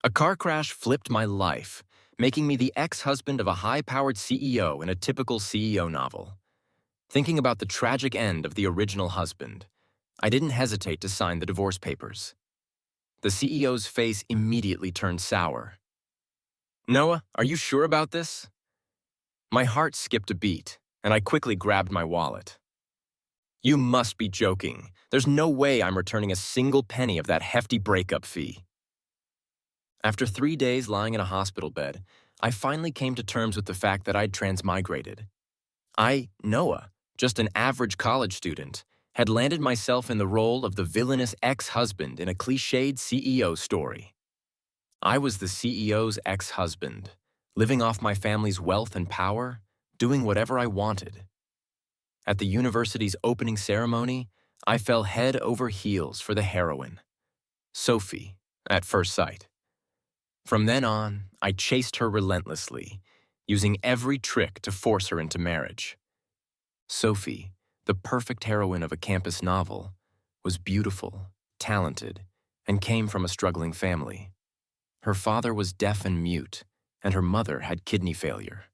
A car crash flipped my life, making me the ex-husband of a high-powered CEO in a typical CEO novel. Thinking about the tragic end of the original husband, I didn't hesitate to sign the divorce papers. The CEO's face immediately turned sour. "Noah, are you sure about this?" My heart skipped a beat, and I quickly grabbed my wallet. "You must be joking. There's no way I'm returning a single penny of that hefty breakup fee." After 3 days lying in a hospital bed, I finally came to terms with the fact that I'd transmigrated. I, Noah, just an average college student, had landed myself in the role of the villainous ex-husband in a cliched CEO story. I was the CEO's ex-husband, living off my family's wealth and power, doing whatever I wanted. At the university's opening ceremony, I fell head over heels for the heroine, Sophie, at first sight. From then on, I chased her relentlessly, using every trick to force her into marriage. Sophie, the perfect heroine of a campus novel, was beautiful, talented, and came from a struggling family. Her father was deaf and mute, and her mother had kidney failure.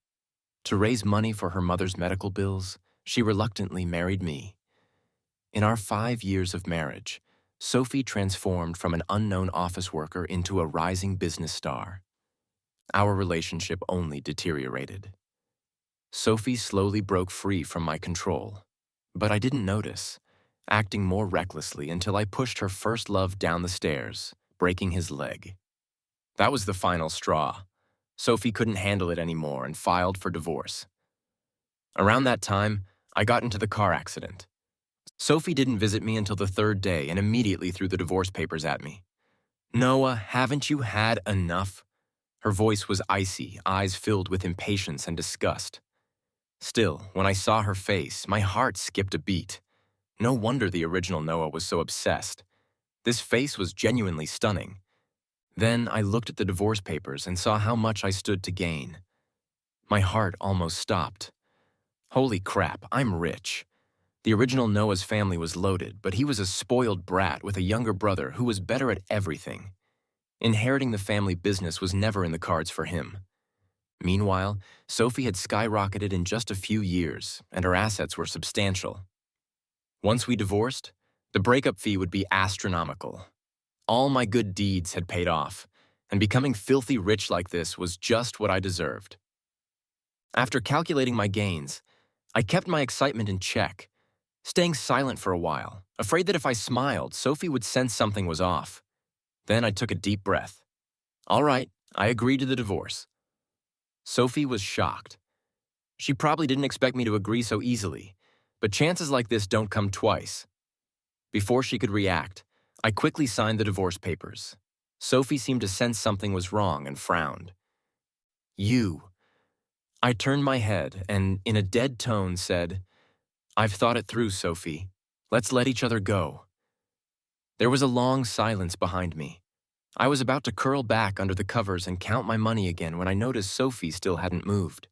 To raise money for her mother's medical bills, she reluctantly married me. In our 5 years of marriage, Sophie transformed from an unknown office worker into a rising business star. Our relationship only deteriorated. Sophie slowly broke free from my control, but I didn't notice, acting more recklessly until I pushed her first love down the stairs, breaking his leg. That was the final straw. Sophie couldn't handle it anymore and filed for divorce. Around that time, I got into the car accident. Sophie didn't visit me until the 3rd day and immediately threw the divorce papers at me. "Noah, haven't you had enough?" Her voice was icy, eyes filled with impatience and disgust. Still, when I saw her face, my heart skipped a beat. No wonder the original Noah was so obsessed. This face was genuinely stunning. Then I looked at the divorce papers and saw how much I stood to gain. My heart almost stopped. Holy crap, I'm rich. The original Noah's family was loaded, but he was a spoiled brat with a younger brother who was better at everything. Inheriting the family business was never in the cards for him. Meanwhile, Sophie had skyrocketed in just a few years, and her assets were substantial. Once we divorced, the breakup fee would be astronomical. All my good deeds had paid off, and becoming filthy rich like this was just what I deserved. After calculating my gains, I kept my excitement in check, staying silent for a while, afraid that if I smiled, Sophie would sense something was off. Then I took a deep breath. All right, I agreed to the divorce. Sophie was shocked. She probably didn't expect me to agree so easily, but chances like this don't come twice. Before she could react, I quickly signed the divorce papers. Sophie seemed to sense something was wrong and frowned. "You." I turned my head and, in a dead tone, said, "I've thought it through, Sophie. Let's let each other go." There was a long silence behind me. I was about to curl back under the covers and count my money again when I noticed Sophie still hadn't moved.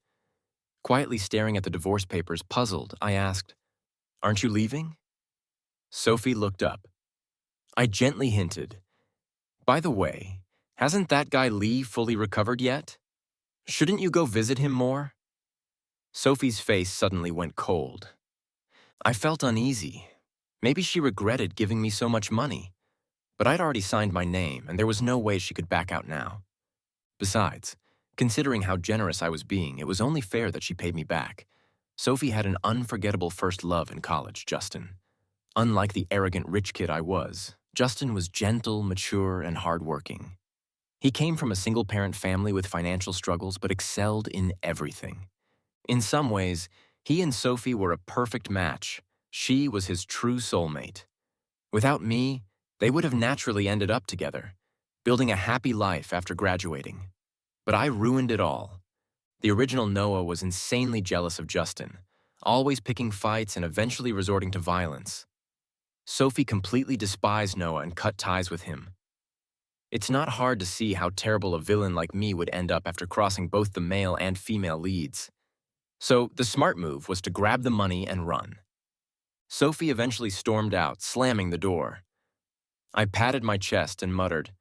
Quietly staring at the divorce papers, puzzled, I asked, "Aren't you leaving?" Sophie looked up. I gently hinted, "By the way, hasn't that guy Lee fully recovered yet? Shouldn't you go visit him more?" Sophie's face suddenly went cold. I felt uneasy. Maybe she regretted giving me so much money. But I'd already signed my name, and there was no way she could back out now. Besides, considering how generous I was being, it was only fair that she paid me back. Sophie had an unforgettable first love in college, Justin. Unlike the arrogant rich kid I was, Justin was gentle, mature, and hardworking. He came from a single-parent family with financial struggles but excelled in everything. In some ways, he and Sophie were a perfect match. She was his true soulmate. Without me, they would have naturally ended up together, building a happy life after graduating. But I ruined it all. The original Noah was insanely jealous of Justin, always picking fights and eventually resorting to violence. Sophie completely despised Noah and cut ties with him. It's not hard to see how terrible a villain like me would end up after crossing both the male and female leads. So the smart move was to grab the money and run. Sophie eventually stormed out, slamming the door. I patted my chest and muttered,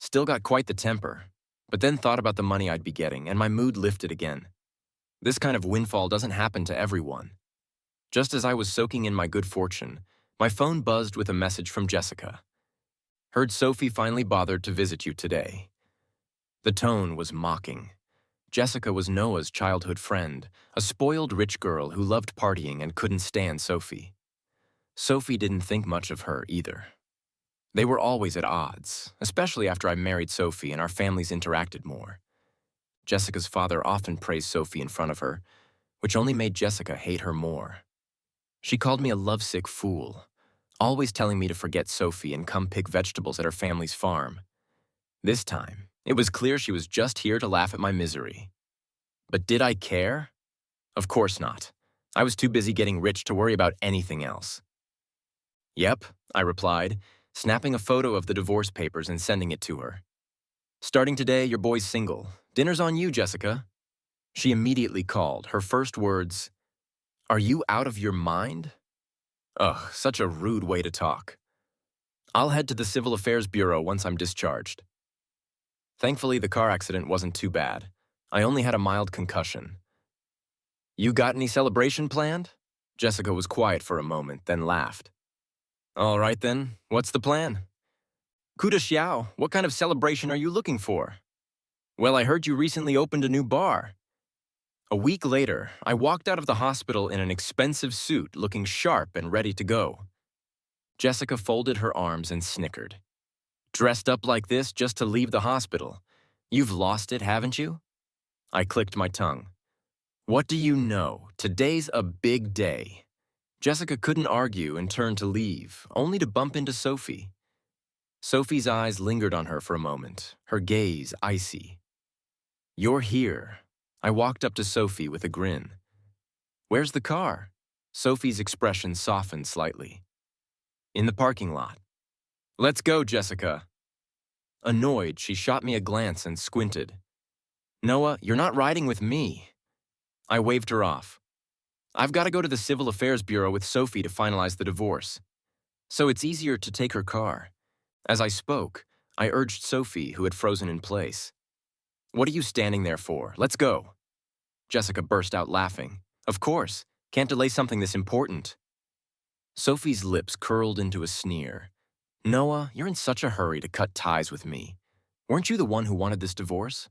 Still got quite the temper, but then thought about the money I'd be getting, and my mood lifted again. This kind of windfall doesn't happen to everyone. Just as I was soaking in my good fortune, my phone buzzed with a message from Jessica. Heard Sophie finally bothered to visit you today. The tone was mocking. Jessica was Noah's childhood friend, a spoiled rich girl who loved partying and couldn't stand Sophie. Sophie didn't think much of her either. They were always at odds, especially after I married Sophie and our families interacted more. Jessica's father often praised Sophie in front of her, which only made Jessica hate her more. She called me a lovesick fool, always telling me to forget Sophie and come pick vegetables at her family's farm. This time, it was clear she was just here to laugh at my misery. But did I care? Of course not. I was too busy getting rich to worry about anything else. Yep, I replied, snapping a photo of the divorce papers and sending it to her. Starting today, your boy's single. Dinner's on you, Jessica. She immediately called, her first words, "Are you out of your mind?" Ugh, such a rude way to talk. I'll head to the Civil Affairs Bureau once I'm discharged. Thankfully, the car accident wasn't too bad. I only had a mild concussion. You got any celebration planned? Jessica was quiet for a moment, then laughed. All right then, what's the plan? Kuda Xiao, what kind of celebration are you looking for? Well, I heard you recently opened a new bar. A week later, I walked out of the hospital in an expensive suit, looking sharp and ready to go. Jessica folded her arms and snickered. Dressed up like this just to leave the hospital. You've lost it, haven't you? I clicked my tongue. What do you know? Today's a big day. Jessica couldn't argue and turned to leave, only to bump into Sophie. Sophie's eyes lingered on her for a moment, her gaze icy. You're here. I walked up to Sophie with a grin. Where's the car? Sophie's expression softened slightly. In the parking lot. Let's go, Jessica. Annoyed, she shot me a glance and squinted. Noah, you're not riding with me. I waved her off. I've got to go to the Civil Affairs Bureau with Sophie to finalize the divorce. So it's easier to take her car. As I spoke, I urged Sophie, who had frozen in place. What are you standing there for? Let's go. Jessica burst out laughing. Of course, can't delay something this important. Sophie's lips curled into a sneer. Noah, you're in such a hurry to cut ties with me. Weren't you the one who wanted this divorce?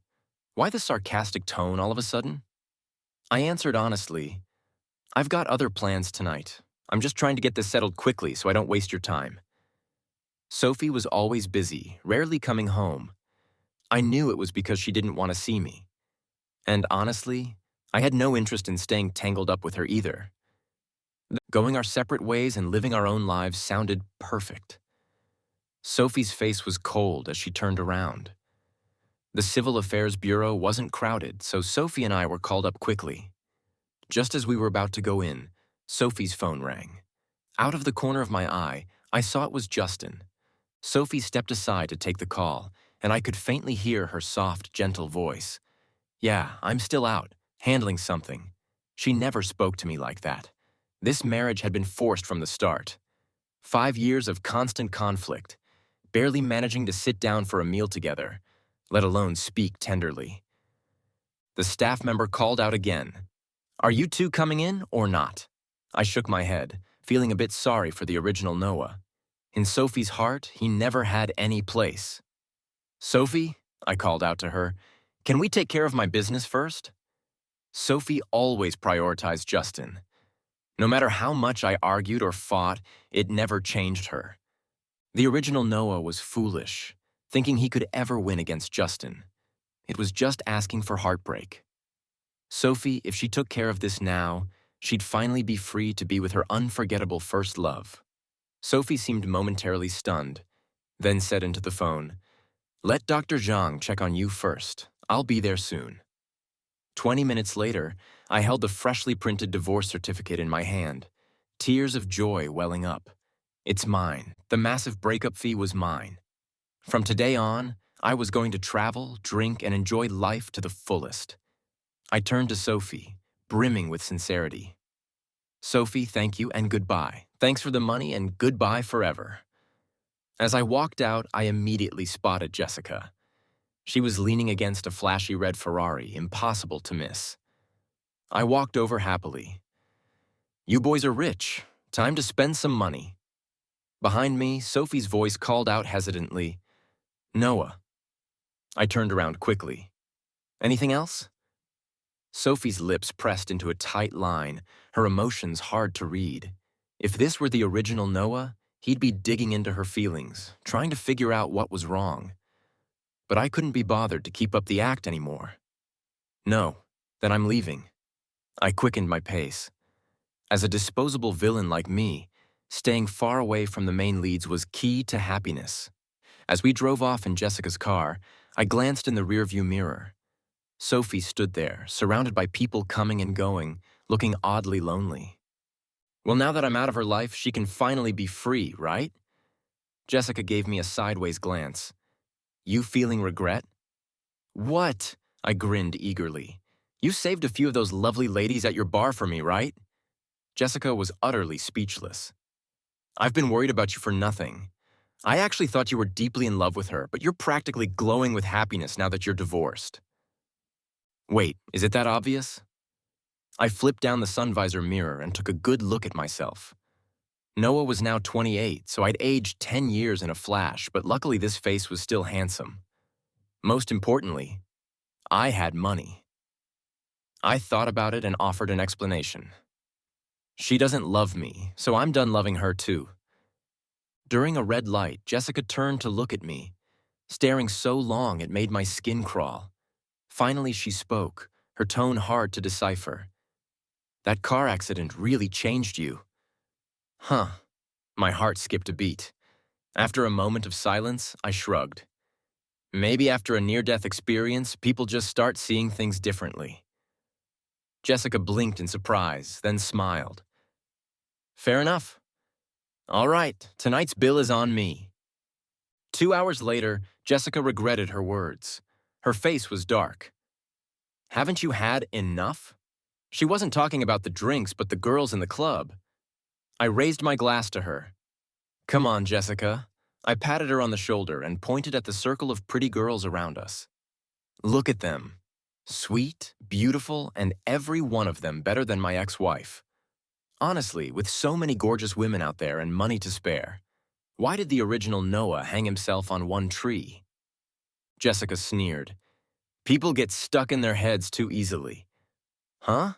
Why the sarcastic tone all of a sudden? I answered honestly, I've got other plans tonight. I'm just trying to get this settled quickly so I don't waste your time. Sophie was always busy, rarely coming home. I knew it was because she didn't want to see me. And honestly, I had no interest in staying tangled up with her either. Going our separate ways and living our own lives sounded perfect. Sophie's face was cold as she turned around. The Civil Affairs Bureau wasn't crowded, so Sophie and I were called up quickly. Just as we were about to go in, Sophie's phone rang. Out of the corner of my eye, I saw it was Justin. Sophie stepped aside to take the call, and I could faintly hear her soft, gentle voice. Yeah, I'm still out, handling something. She never spoke to me like that. This marriage had been forced from the start. 5 years of constant conflict, barely managing to sit down for a meal together, let alone speak tenderly. The staff member called out again. Are you two coming in or not? I shook my head, feeling a bit sorry for the original Noah. In Sophie's heart, he never had any place. Sophie, I called out to her, can we take care of my business first? Sophie always prioritized Justin. No matter how much I argued or fought, it never changed her. The original Noah was foolish, thinking he could ever win against Justin. It was just asking for heartbreak. Sophie, if she took care of this now, she'd finally be free to be with her unforgettable first love. Sophie seemed momentarily stunned, then said into the phone, Let Dr. Zhang check on you first. I'll be there soon. 20 minutes later, I held the freshly printed divorce certificate in my hand, tears of joy welling up. It's mine. The massive breakup fee was mine. From today on, I was going to travel, drink, and enjoy life to the fullest. I turned to Sophie, brimming with sincerity. Sophie, thank you and goodbye. Thanks for the money and goodbye forever. As I walked out, I immediately spotted Jessica. She was leaning against a flashy red Ferrari, impossible to miss. I walked over happily. "You boys are rich. Time to spend some money." Behind me, Sophie's voice called out hesitantly, "Noah." I turned around quickly. "Anything else?" Sophie's lips pressed into a tight line, her emotions hard to read. If this were the original Noah, he'd be digging into her feelings, trying to figure out what was wrong. But I couldn't be bothered to keep up the act anymore. "No, then I'm leaving." I quickened my pace. As a disposable villain like me, staying far away from the main leads was key to happiness. As we drove off in Jessica's car, I glanced in the rearview mirror. Sophie stood there, surrounded by people coming and going, looking oddly lonely. Well, now that I'm out of her life, she can finally be free, right? Jessica gave me a sideways glance. "You feeling regret?" "What?" I grinned eagerly. "You saved a few of those lovely ladies at your bar for me, right?" Jessica was utterly speechless. "I've been worried about you for nothing. I actually thought you were deeply in love with her, but you're practically glowing with happiness now that you're divorced." "Wait, is it that obvious?" I flipped down the sun visor mirror and took a good look at myself. Noah was now 28, so I'd aged 10 years in a flash, but luckily this face was still handsome. Most importantly, I had money. I thought about it and offered an explanation. "She doesn't love me, so I'm done loving her too." During a red light, Jessica turned to look at me, staring so long it made my skin crawl. Finally, she spoke, her tone hard to decipher. "That car accident really changed you." Huh. My heart skipped a beat. After a moment of silence, I shrugged. Maybe after a near-death experience, people just start seeing things differently. Jessica blinked in surprise, then smiled. "Fair enough. All right, tonight's bill is on me." 2 hours later, Jessica regretted her words. Her face was dark. "Haven't you had enough?" She wasn't talking about the drinks, but the girls in the club. I raised my glass to her. "Come on, Jessica." I patted her on the shoulder and pointed at the circle of pretty girls around us. "Look at them. Sweet, beautiful, and every one of them better than my ex-wife. Honestly, with so many gorgeous women out there and money to spare, why did the original Noah hang himself on one tree?" Jessica sneered. "People get stuck in their heads too easily." "Huh?"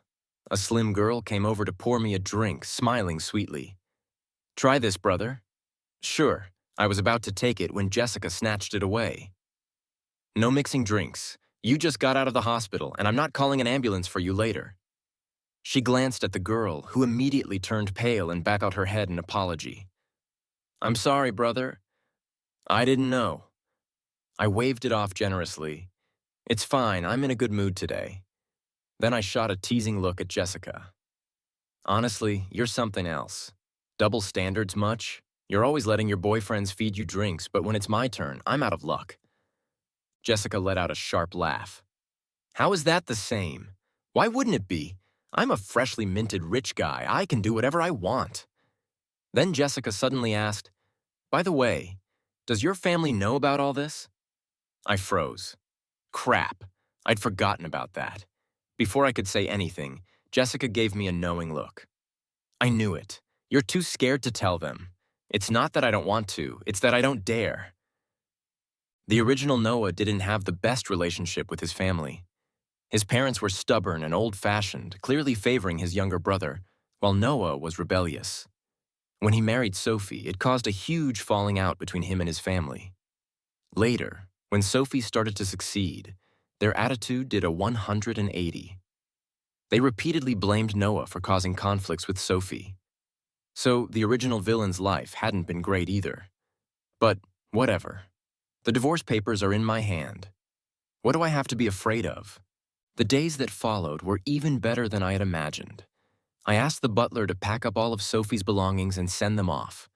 A slim girl came over to pour me a drink, smiling sweetly. "Try this, brother." "Sure." I was about to take it when Jessica snatched it away. "No mixing drinks. You just got out of the hospital, and I'm not calling an ambulance for you later." She glanced at the girl, who immediately turned pale and back out her head in apology. "I'm sorry, brother. I didn't know." I waved it off generously. "It's fine, I'm in a good mood today." Then I shot a teasing look at Jessica. "Honestly, you're something else. Double standards much? You're always letting your boyfriends feed you drinks, but when it's my turn, I'm out of luck." Jessica let out a sharp laugh. "How is that the same? Why wouldn't it be? I'm a freshly minted rich guy. I can do whatever I want." Then Jessica suddenly asked, "By the way, does your family know about all this?" I froze. Crap, I'd forgotten about that. Before I could say anything, Jessica gave me a knowing look. "I knew it. You're too scared to tell them. It's not that I don't want to, it's that I don't dare." The original Noah didn't have the best relationship with his family. His parents were stubborn and old-fashioned, clearly favoring his younger brother, while Noah was rebellious. When he married Sophie, it caused a huge falling out between him and his family. Later, when Sophie started to succeed, their attitude did a 180. They repeatedly blamed Noah for causing conflicts with Sophie. So the original villain's life hadn't been great either. But whatever. The divorce papers are in my hand. What do I have to be afraid of? The days that followed were even better than I had imagined. I asked the butler to pack up all of Sophie's belongings and send them off.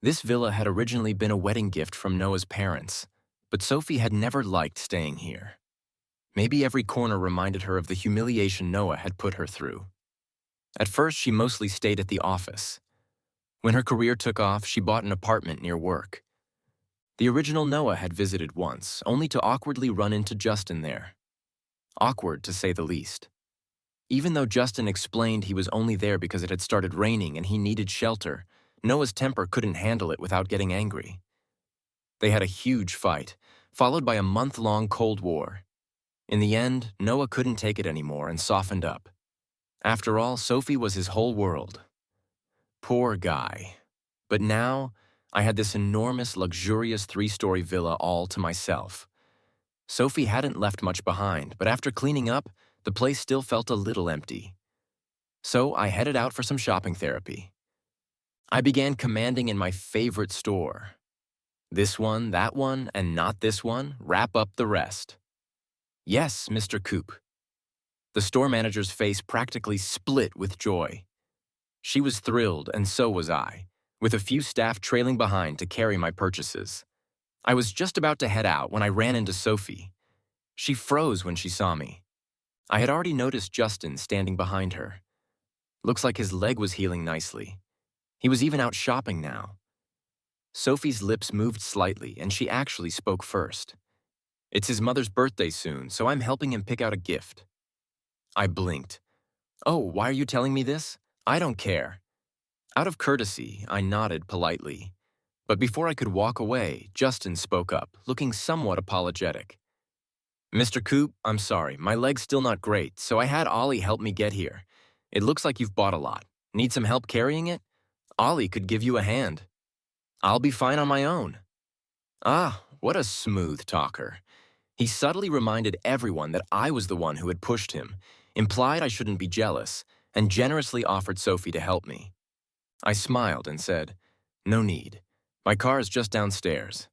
This villa had originally been a wedding gift from Noah's parents, but Sophie had never liked staying here. Maybe every corner reminded her of the humiliation Noah had put her through. At first, she mostly stayed at the office. When her career took off, she bought an apartment near work. The original Noah had visited once, only to awkwardly run into Justin there. Awkward, to say the least. Even though Justin explained he was only there because it had started raining and he needed shelter, Noah's temper couldn't handle it without getting angry. They had a huge fight, followed by a month-long Cold War. In the end, Noah couldn't take it anymore and softened up. After all, Sophie was his whole world. Poor guy. But now, I had this enormous, luxurious 3-story villa all to myself. Sophie hadn't left much behind, but after cleaning up, the place still felt a little empty. So I headed out for some shopping therapy. I began commanding in my favorite store. This one, that one, and not this one, wrap up the rest. Yes, Mr. Coop. The store manager's face practically split with joy. She was thrilled, and so was I, with a few staff trailing behind to carry my purchases. I was just about to head out when I ran into Sophie. She froze when she saw me. I had already noticed Justin standing behind her. Looks like his leg was healing nicely. He was even out shopping now. Sophie's lips moved slightly, and she actually spoke first. It's his mother's birthday soon, so I'm helping him pick out a gift. I blinked. Oh, why are you telling me this? I don't care. Out of courtesy, I nodded politely. But before I could walk away, Justin spoke up, looking somewhat apologetic. Mr. Coop, I'm sorry, my leg's still not great, so I had Ollie help me get here. It looks like you've bought a lot. Need some help carrying it? Ollie could give you a hand. I'll be fine on my own. Ah, what a smooth talker. He subtly reminded everyone that I was the one who had pushed him, implied I shouldn't be jealous, and generously offered Sophie to help me. I smiled and said, "No need. My car is just downstairs.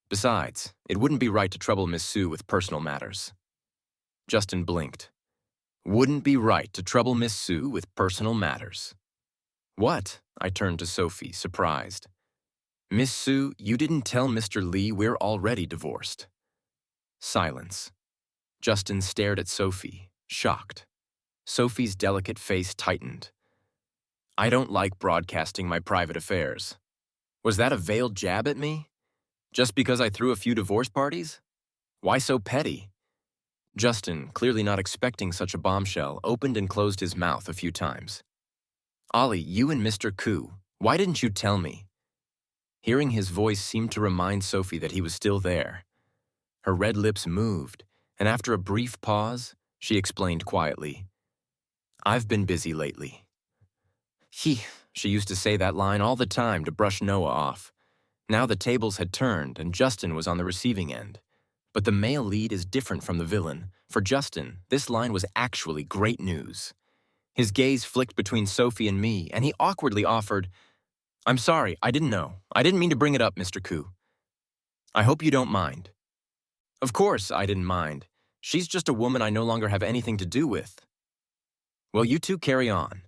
Besides, it wouldn't be right to trouble Miss Sue with personal matters." Justin blinked. Wouldn't be right to trouble Miss Sue with personal matters. What? I turned to Sophie, surprised. Miss Sue, you didn't tell Mr. Lee we're already divorced. Silence. Justin stared at Sophie, shocked. Sophie's delicate face tightened. I don't like broadcasting my private affairs. Was that a veiled jab at me? Just because I threw a few divorce parties? Why so petty? Justin, clearly not expecting such a bombshell, opened and closed his mouth a few times. Ollie, you and Mr. Koo, why didn't you tell me? Hearing his voice seemed to remind Sophie that he was still there. Her red lips moved, and after a brief pause, she explained quietly, I've been busy lately. She used to say that line all the time to brush Noah off. Now the tables had turned, and Justin was on the receiving end. But the male lead is different from the villain. For Justin, this line was actually great news. His gaze flicked between Sophie and me, and he awkwardly offered, I'm sorry, I didn't know. I didn't mean to bring it up, Mr. Koo. I hope you don't mind. Of course I didn't mind. She's just a woman I no longer have anything to do with. Well, you two carry on.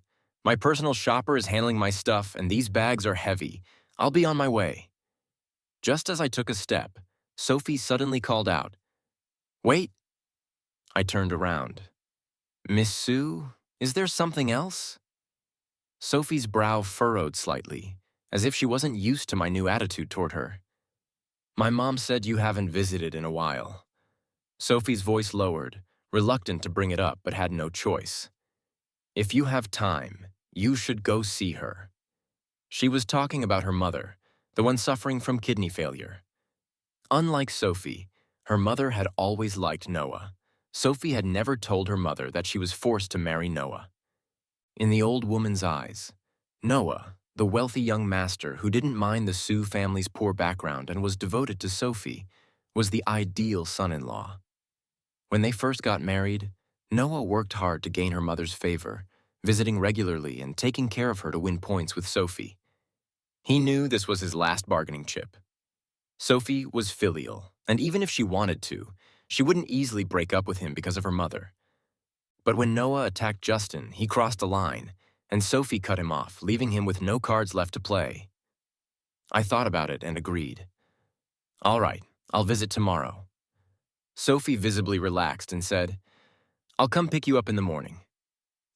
My personal shopper is handling my stuff, and these bags are heavy. I'll be on my way. Just as I took a step, Sophie suddenly called out, Wait. I turned around. Miss Sue, is there something else? Sophie's brow furrowed slightly, as if she wasn't used to my new attitude toward her. My mom said you haven't visited in a while. Sophie's voice lowered, reluctant to bring it up, but had no choice. If you have time, you should go see her. She was talking about her mother, the one suffering from kidney failure. Unlike Sophie, her mother had always liked Noah. Sophie had never told her mother that she was forced to marry Noah. In the old woman's eyes, Noah, the wealthy young master who didn't mind the Sue family's poor background and was devoted to Sophie, was the ideal son-in-law. When they first got married, Noah worked hard to gain her mother's favor, visiting regularly and taking care of her to win points with Sophie. He knew this was his last bargaining chip. Sophie was filial, and even if she wanted to, she wouldn't easily break up with him because of her mother. But when Noah attacked Justin, he crossed a line, and Sophie cut him off, leaving him with no cards left to play. I thought about it and agreed. All right, I'll visit tomorrow. Sophie visibly relaxed and said, I'll come pick you up in the morning.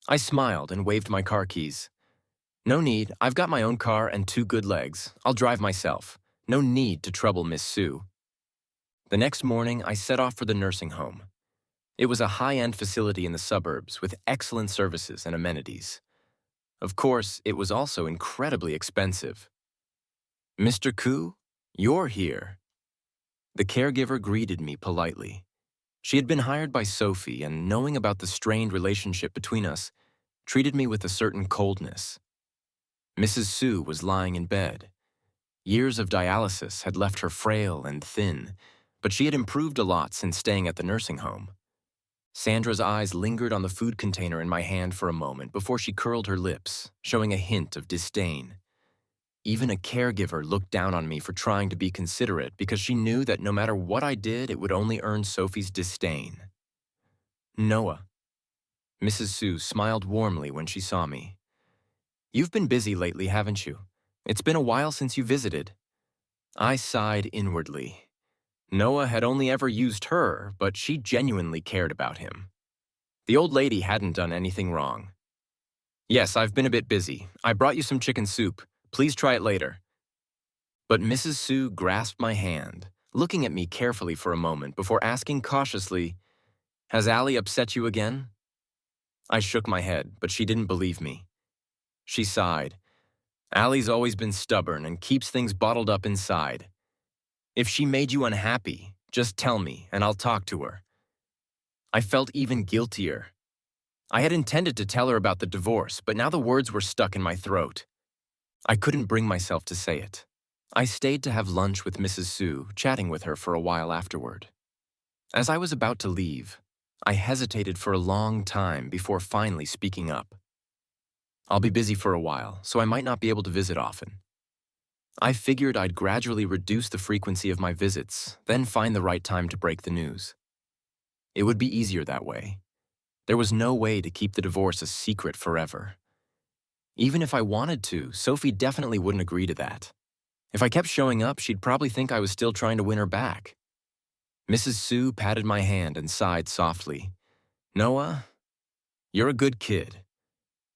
I smiled and waved my car keys. No need, I've got my own car and 2 good legs. I'll drive myself. No need to trouble Miss Sue. The next morning, I set off for the nursing home. It was a high-end facility in the suburbs with excellent services and amenities. Of course, it was also incredibly expensive. Mr. Koo, you're here. The caregiver greeted me politely. She had been hired by Sophie and, knowing about the strained relationship between us, treated me with a certain coldness. Mrs. Sue was lying in bed. Years of dialysis had left her frail and thin, but she had improved a lot since staying at the nursing home. Sandra's eyes lingered on the food container in my hand for a moment before she curled her lips, showing a hint of disdain. Even a caregiver looked down on me for trying to be considerate because she knew that no matter what I did, it would only earn Sophie's disdain. Noah. Mrs. Sue smiled warmly when she saw me. You've been busy lately, haven't you? It's been a while since you visited. I sighed inwardly. Noah had only ever used her, but she genuinely cared about him. The old lady hadn't done anything wrong. Yes, I've been a bit busy. I brought you some chicken soup. Please try it later. But Mrs. Sue grasped my hand, looking at me carefully for a moment before asking cautiously, Has Allie upset you again? I shook my head, but she didn't believe me. She sighed. Allie's always been stubborn and keeps things bottled up inside. If she made you unhappy, just tell me and I'll talk to her. I felt even guiltier. I had intended to tell her about the divorce, but now the words were stuck in my throat. I couldn't bring myself to say it. I stayed to have lunch with Mrs. Sue, chatting with her for a while afterward. As I was about to leave, I hesitated for a long time before finally speaking up. I'll be busy for a while, so I might not be able to visit often. I figured I'd gradually reduce the frequency of my visits, then find the right time to break the news. It would be easier that way. There was no way to keep the divorce a secret forever. Even if I wanted to, Sophie definitely wouldn't agree to that. If I kept showing up, she'd probably think I was still trying to win her back. Mrs. Sue patted my hand and sighed softly. Noah, you're a good kid.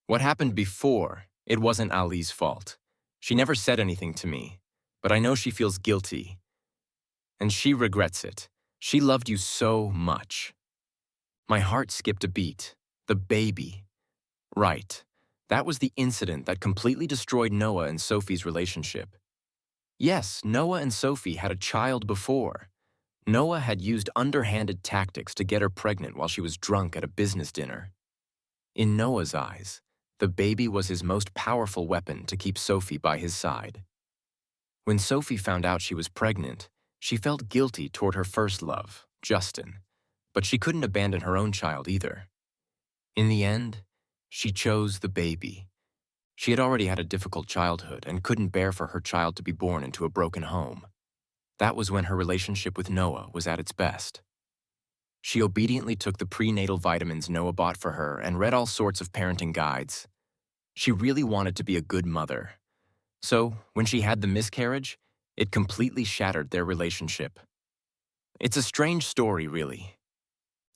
What happened before, it wasn't Ali's fault. She never said anything to me, but I know she feels guilty. And she regrets it. She loved you so much. My heart skipped a beat. The baby. Right. That was the incident that completely destroyed Noah and Sophie's relationship. Yes, Noah and Sophie had a child before. Noah had used underhanded tactics to get her pregnant while she was drunk at a business dinner. In Noah's eyes, the baby was his most powerful weapon to keep Sophie by his side. When Sophie found out she was pregnant, she felt guilty toward her first love, Justin, but she couldn't abandon her own child either. In the end, she chose the baby. She had already had a difficult childhood and couldn't bear for her child to be born into a broken home. That was when her relationship with Noah was at its best. She obediently took the prenatal vitamins Noah bought for her and read all sorts of parenting guides. She really wanted to be a good mother. So, when she had the miscarriage, it completely shattered their relationship. It's a strange story, really.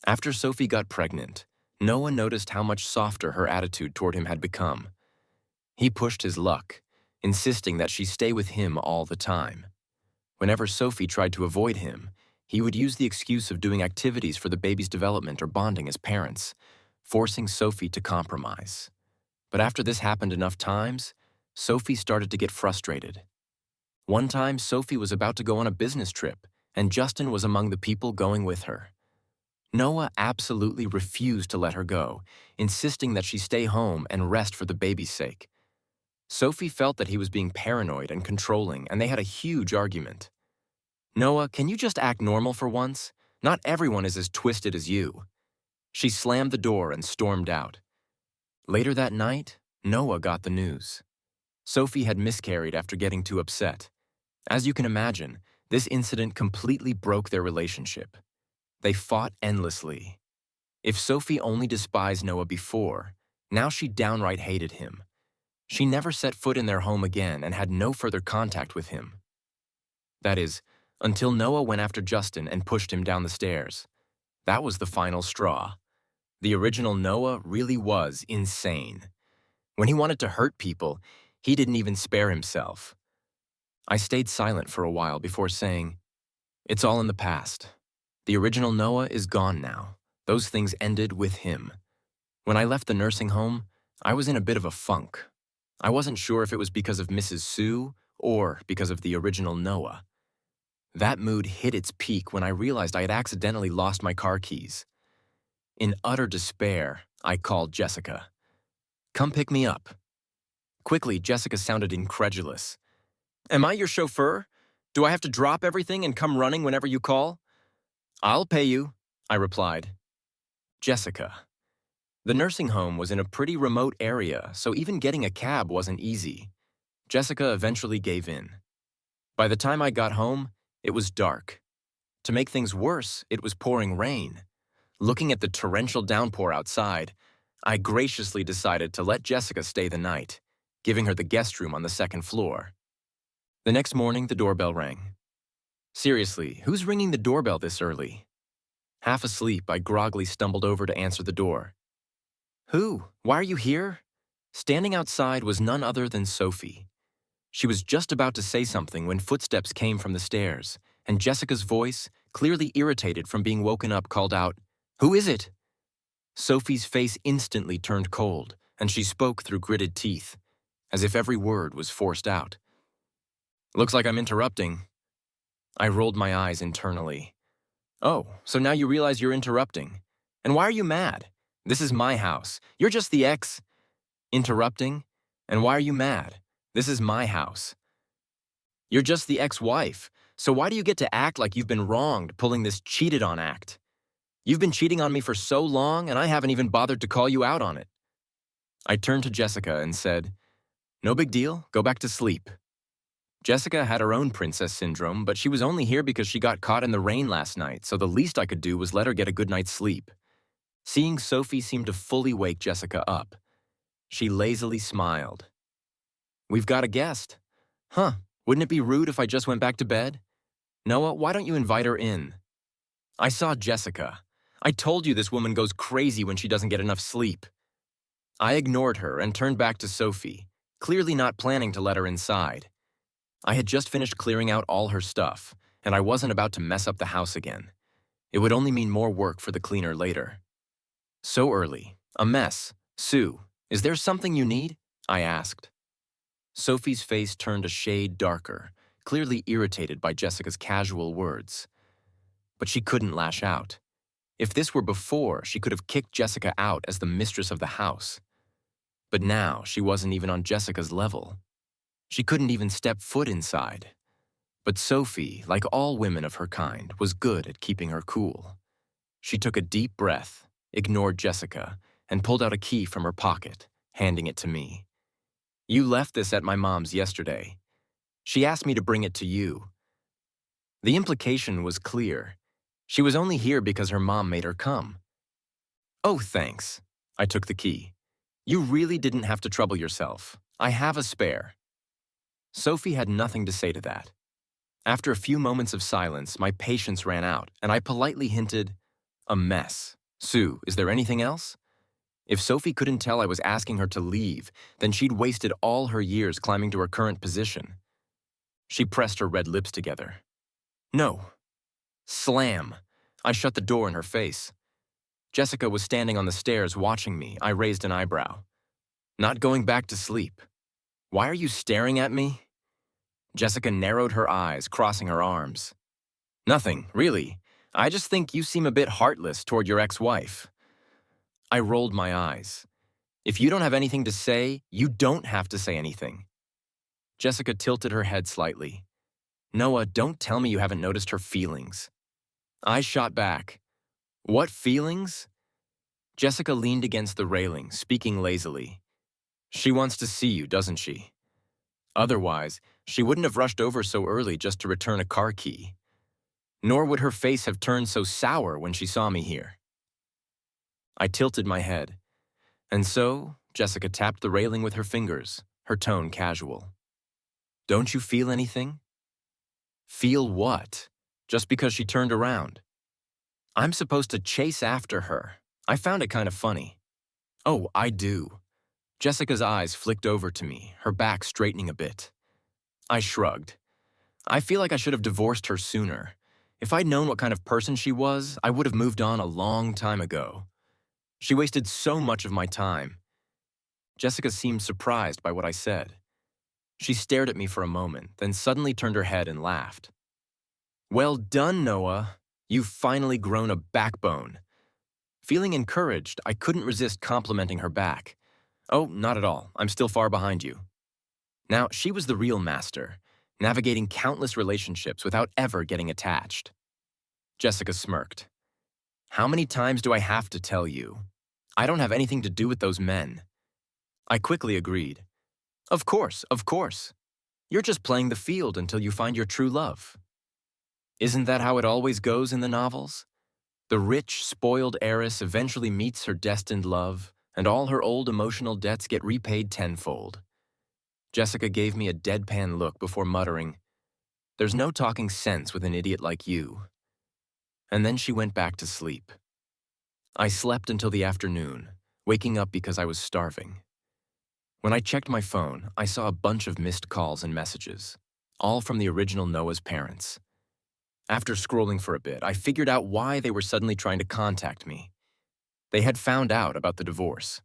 After Sophie got pregnant, Noah noticed how much softer her attitude toward him had become. He pushed his luck, insisting that she stay with him all the time. Whenever Sophie tried to avoid him, he would use the excuse of doing activities for the baby's development or bonding as parents, forcing Sophie to compromise. But after this happened enough times, Sophie started to get frustrated. One time, Sophie was about to go on a business trip, and Justin was among the people going with her. Noah absolutely refused to let her go, insisting that she stay home and rest for the baby's sake. Sophie felt that he was being paranoid and controlling, and they had a huge argument. Noah, can you just act normal for once? Not everyone is as twisted as you. She slammed the door and stormed out. Later that night, Noah got the news. Sophie had miscarried after getting too upset. As you can imagine, this incident completely broke their relationship. They fought endlessly. If Sophie only despised Noah before, now she downright hated him. She never set foot in their home again and had no further contact with him. That is, until Noah went after Justin and pushed him down the stairs. That was the final straw. The original Noah really was insane. When he wanted to hurt people, he didn't even spare himself. I stayed silent for a while before saying, "It's all in the past. The original Noah is gone now. Those things ended with him. When I left the nursing home, I was in a bit of a funk. I wasn't sure if it was because of Mrs. Sue or because of the original Noah. That mood hit its peak when I realized I had accidentally lost my car keys. In utter despair, I called Jessica. "Come pick me up." Quickly, Jessica sounded incredulous. "Am I your chauffeur? Do I have to drop everything and come running whenever you call?" "I'll pay you," I replied. Jessica. The nursing home was in a pretty remote area, so even getting a cab wasn't easy. Jessica eventually gave in. By the time I got home, it was dark. To make things worse, it was pouring rain. Looking at the torrential downpour outside, I graciously decided to let Jessica stay the night, giving her the guest room on the second floor. The next morning, the doorbell rang. Seriously, who's ringing the doorbell this early? Half asleep, I groggily stumbled over to answer the door. "Who? Why are you here?" Standing outside was none other than Sophie. She was just about to say something when footsteps came from the stairs, and Jessica's voice, clearly irritated from being woken up, called out, "Who is it?" Sophie's face instantly turned cold, and she spoke through gritted teeth, as if every word was forced out. "Looks like I'm interrupting." I rolled my eyes internally. "Oh, so now you realize you're interrupting. And why are you mad? This is my house. You're just the ex—" "Interrupting? And why are you mad? This is my house." "You're just the ex-wife, so why do you get to act like you've been wronged pulling this cheated-on act? You've been cheating on me for so long, and I haven't even bothered to call you out on it." I turned to Jessica and said, "No big deal, go back to sleep." Jessica had her own princess syndrome, but she was only here because she got caught in the rain last night, so the least I could do was let her get a good night's sleep. Seeing Sophie seemed to fully wake Jessica up. She lazily smiled. "We've got a guest." "Huh, wouldn't it be rude if I just went back to bed?" "Noah, why don't you invite her in?" I saw Jessica. "I told you this woman goes crazy when she doesn't get enough sleep." I ignored her and turned back to Sophie, clearly not planning to let her inside. I had just finished clearing out all her stuff, and I wasn't about to mess up the house again. It would only mean more work for the cleaner later. "So early. A mess. Sue, is there something you need?" I asked. Sophie's face turned a shade darker, clearly irritated by Jessica's casual words. But she couldn't lash out. If this were before, she could have kicked Jessica out as the mistress of the house. But now, she wasn't even on Jessica's level. She couldn't even step foot inside. But Sophie, like all women of her kind, was good at keeping her cool. She took a deep breath, ignored Jessica, and pulled out a key from her pocket, handing it to me. "You left this at my mom's yesterday. She asked me to bring it to you." The implication was clear. She was only here because her mom made her come. "Oh, thanks." I took the key. "You really didn't have to trouble yourself. I have a spare." Sophie had nothing to say to that. After a few moments of silence, my patience ran out, and I politely hinted, "A mess. Sue, is there anything else?" If Sophie couldn't tell I was asking her to leave, then she'd wasted all her years climbing to her current position. She pressed her red lips together. "No." Slam! I shut the door in her face. Jessica was standing on the stairs watching me. I raised an eyebrow. "Not going back to sleep. Why are you staring at me?" Jessica narrowed her eyes, crossing her arms. "Nothing, really. I just think you seem a bit heartless toward your ex-wife." I rolled my eyes. "If you don't have anything to say, you don't have to say anything." Jessica tilted her head slightly. "Noah, don't tell me you haven't noticed her feelings." I shot back. "What feelings?" Jessica leaned against the railing, speaking lazily. "She wants to see you, doesn't she? Otherwise, she wouldn't have rushed over so early just to return a car key. Nor would her face have turned so sour when she saw me here." I tilted my head. "And so," Jessica tapped the railing with her fingers, her tone casual. "Don't you feel anything?" "Feel what?" Just because she turned around. "I'm supposed to chase after her. I found it kind of funny." "Oh, I do." Jessica's eyes flicked over to me, her back straightening a bit. I shrugged. I feel like I should have divorced her sooner. If I'd known what kind of person she was, I would have moved on a long time ago. She wasted so much of my time. Jessica seemed surprised by what I said. She stared at me for a moment, then suddenly turned her head and laughed. Well done, Noah. You've finally grown a backbone. Feeling encouraged, I couldn't resist complimenting her back. Oh, not at all. I'm still far behind you. Now, she was the real master, navigating countless relationships without ever getting attached. Jessica smirked. How many times do I have to tell you? I don't have anything to do with those men. I quickly agreed. Of course, of course. You're just playing the field until you find your true love. Isn't that how it always goes in the novels? The rich, spoiled heiress eventually meets her destined love, and all her old emotional debts get repaid tenfold. Jessica gave me a deadpan look before muttering, "There's no talking sense with an idiot like you." And then she went back to sleep. I slept until the afternoon, waking up because I was starving. When I checked my phone, I saw a bunch of missed calls and messages, all from the original Noah's parents. After scrolling for a bit, I figured out why they were suddenly trying to contact me. They had found out about the divorce.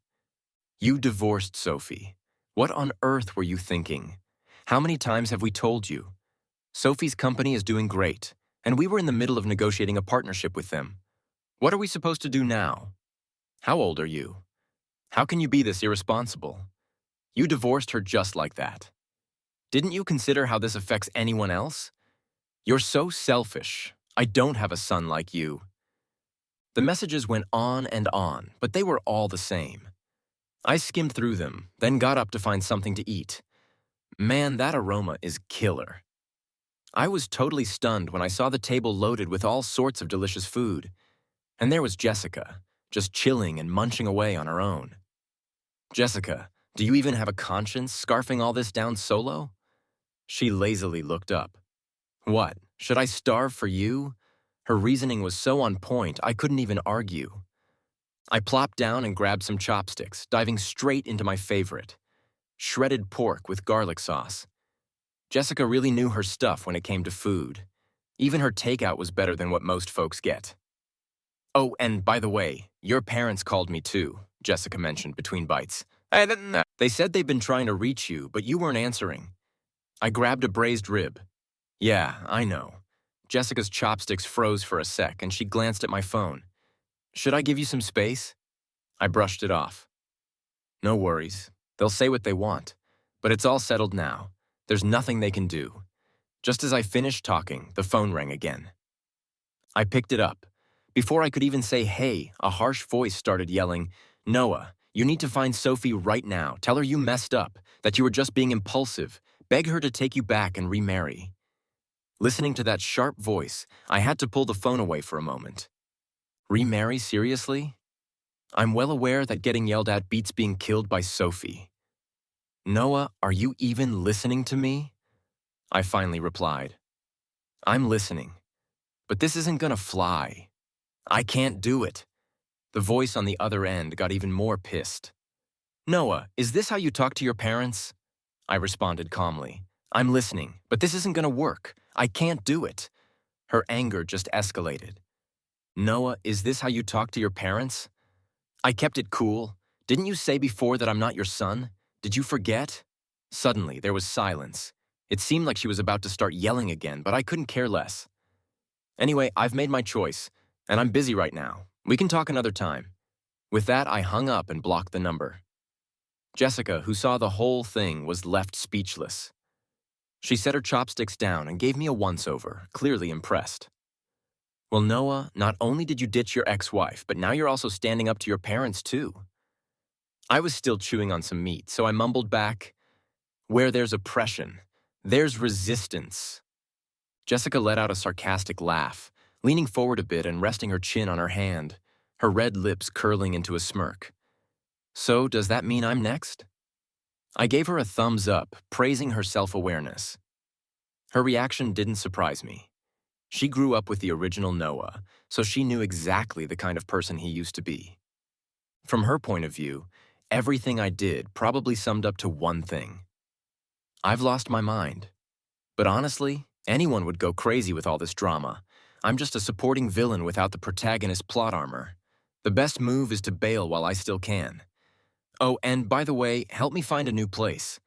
You divorced Sophie. What on earth were you thinking? How many times have we told you? Sophie's company is doing great, and we were in the middle of negotiating a partnership with them. What are we supposed to do now? How old are you? How can you be this irresponsible? You divorced her just like that. Didn't you consider how this affects anyone else? You're so selfish. I don't have a son like you. The messages went on, but they were all the same. I skimmed through them, then got up to find something to eat. Man, that aroma is killer. I was totally stunned when I saw the table loaded with all sorts of delicious food. And there was Jessica, just chilling and munching away on her own. Jessica, do you even have a conscience, scarfing all this down solo? She lazily looked up. What, should I starve for you? Her reasoning was so on point, I couldn't even argue. I plopped down and grabbed some chopsticks, diving straight into my favorite, shredded pork with garlic sauce. Jessica really knew her stuff when it came to food. Even her takeout was better than what most folks get. Oh, and by the way, your parents called me too, Jessica mentioned between bites. I didn't know. They said they'd been trying to reach you, but you weren't answering. I grabbed a braised rib. Yeah, I know. Jessica's chopsticks froze for a sec, and she glanced at my phone. Should I give you some space? I brushed it off. No worries. They'll say what they want. But it's all settled now. There's nothing they can do. Just as I finished talking, the phone rang again. I picked it up. Before I could even say hey, a harsh voice started yelling, Noah, you need to find Sophie right now. Tell her you messed up, that you were just being impulsive. Beg her to take you back and remarry. Listening to that sharp voice, I had to pull the phone away for a moment. Remarry, seriously? I'm well aware that getting yelled at beats being killed by Sophie. Noah, are you even listening to me? I finally replied. I'm listening, but this isn't gonna fly. I can't do it. The voice on the other end got even more pissed. Noah, is this how you talk to your parents? I responded calmly. I'm listening, but this isn't gonna work. I can't do it. Her anger just escalated. Noah, is this how you talk to your parents? I kept it cool. Didn't you say before that I'm not your son? Did you forget? Suddenly, there was silence. It seemed like she was about to start yelling again, but I couldn't care less. Anyway, I've made my choice, and I'm busy right now. We can talk another time. With that, I hung up and blocked the number. Jessica, who saw the whole thing, was left speechless. She set her chopsticks down and gave me a once-over, clearly impressed. Well, Noah, not only did you ditch your ex-wife, but now you're also standing up to your parents, too. I was still chewing on some meat, so I mumbled back, where there's oppression, there's resistance. Jessica let out a sarcastic laugh, leaning forward a bit and resting her chin on her hand, her red lips curling into a smirk. So, does that mean I'm next? I gave her a thumbs up, praising her self-awareness. Her reaction didn't surprise me. She grew up with the original Noah, so she knew exactly the kind of person he used to be. From her point of view, everything I did probably summed up to one thing. I've lost my mind. But honestly, Anyone would go crazy with all this drama. I'm just a supporting villain without the protagonist's plot armor. The best move is to bail while I still can. Oh, and by the way, help me find a new place.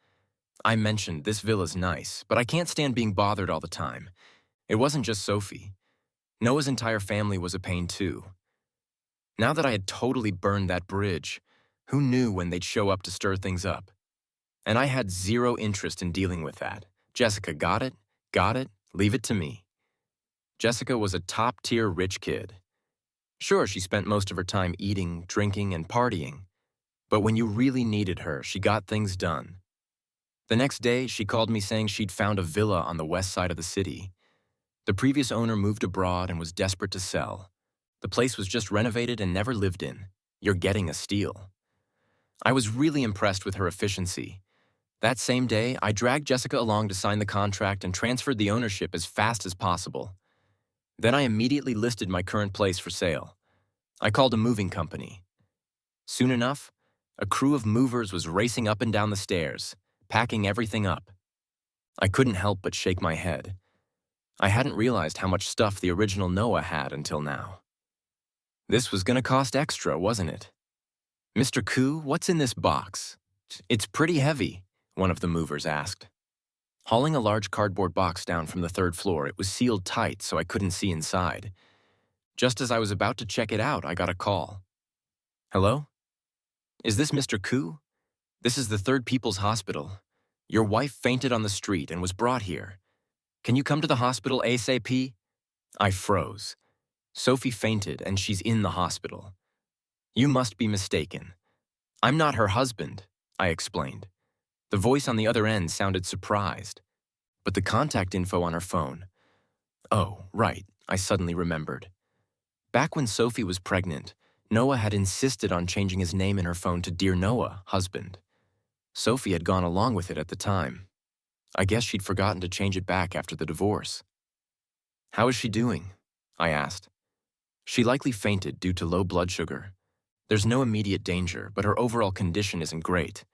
I mentioned this villa's nice, but I can't stand being bothered all the time. It wasn't just Sophie. Noah's entire family was a pain too. Now that I had totally burned that bridge, who knew when they'd show up to stir things up? And I had zero interest in dealing with that. Jessica got it, leave it to me. Jessica was a top-tier rich kid. Sure, she spent most of her time eating, drinking, and partying. But when you really needed her, she got things done. The next day, she called me saying she'd found a villa on the west side of the city. The previous owner moved abroad and was desperate to sell. The place was just renovated and never lived in. You're getting a steal. I was really impressed with her efficiency. That same day, I dragged Jessica along to sign the contract and transferred the ownership as fast as possible. Then I immediately listed my current place for sale. I called a moving company. Soon enough, a crew of movers was racing up and down the stairs, packing everything up. I couldn't help but shake my head. I hadn't realized how much stuff the original Noah had until now. This was gonna cost extra, wasn't it? "Mr. Koo, what's in this box?" "It's pretty heavy," one of the movers asked. Hauling a large cardboard box down from the third floor, it was sealed tight so I couldn't see inside. Just as I was about to check it out, I got a call. "Hello? Is this Mr. Koo? This is the Third People's Hospital. Your wife fainted on the street and was brought here. Can you come to the hospital ASAP?" I froze. Sophie fainted and she's in the hospital. "You must be mistaken. I'm not her husband," I explained. The voice on the other end sounded surprised. But the contact info on her phone. Oh, right, I suddenly remembered. Back when Sophie was pregnant, Noah had insisted on changing his name in her phone to Dear Noah, husband. Sophie had gone along with it at the time. I guess she'd forgotten to change it back after the divorce. "How is she doing?" I asked. "She likely fainted due to low blood sugar. There's no immediate danger, but her overall condition isn't great.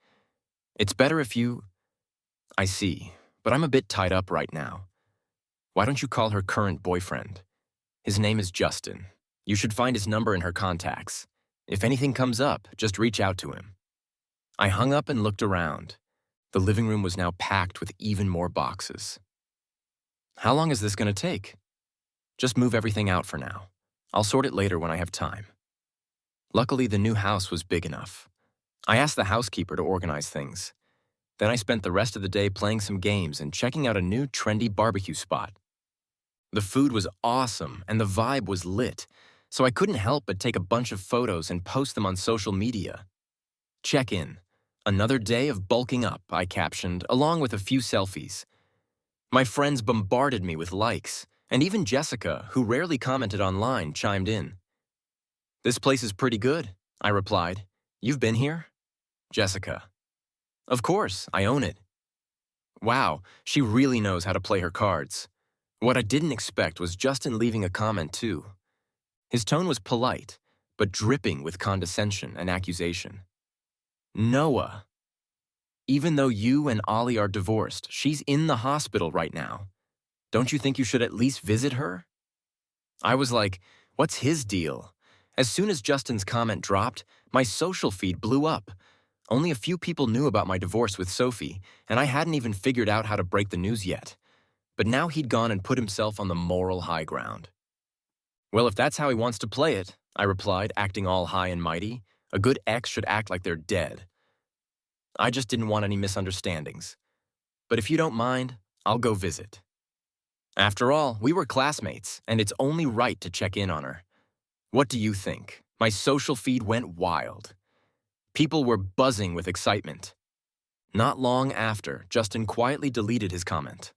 It's better if you..." "I see, but I'm a bit tied up right now. Why don't you call her current boyfriend? His name is Justin. You should find his number in her contacts. If anything comes up, just reach out to him." I hung up and looked around. The living room was now packed with even more boxes. "How long is this going to take?" "Just move everything out for now. I'll sort it later when I have time." Luckily, the new house was big enough. I asked the housekeeper to organize things. Then I spent the rest of the day playing some games and checking out a new trendy barbecue spot. The food was awesome and the vibe was lit, so I couldn't help but take a bunch of photos and post them on social media. "Check in. Another day of bulking up," I captioned, along with a few selfies. My friends bombarded me with likes, and even Jessica, who rarely commented online, chimed in. "This place is pretty good," I replied. "You've been here?" Jessica: "Of course, I own it." Wow, she really knows how to play her cards. What I didn't expect was Justin leaving a comment too. His tone was polite, but dripping with condescension and accusation. "Noah, even though you and Ollie are divorced, she's in the hospital right now. Don't you think you should at least visit her?" I was like, what's his deal? As soon as Justin's comment dropped, my social feed blew up. Only a few people knew about my divorce with Sophie, and I hadn't even figured out how to break the news yet. But now he'd gone and put himself on the moral high ground. "Well, if that's how he wants to play it," I replied, acting all high and mighty, "a good ex should act like they're dead. I just didn't want any misunderstandings. But if you don't mind, I'll go visit. After all, we were classmates, and it's only right to check in on her." What do you think? My social feed went wild. People were buzzing with excitement. Not long after, Justin quietly deleted his comment.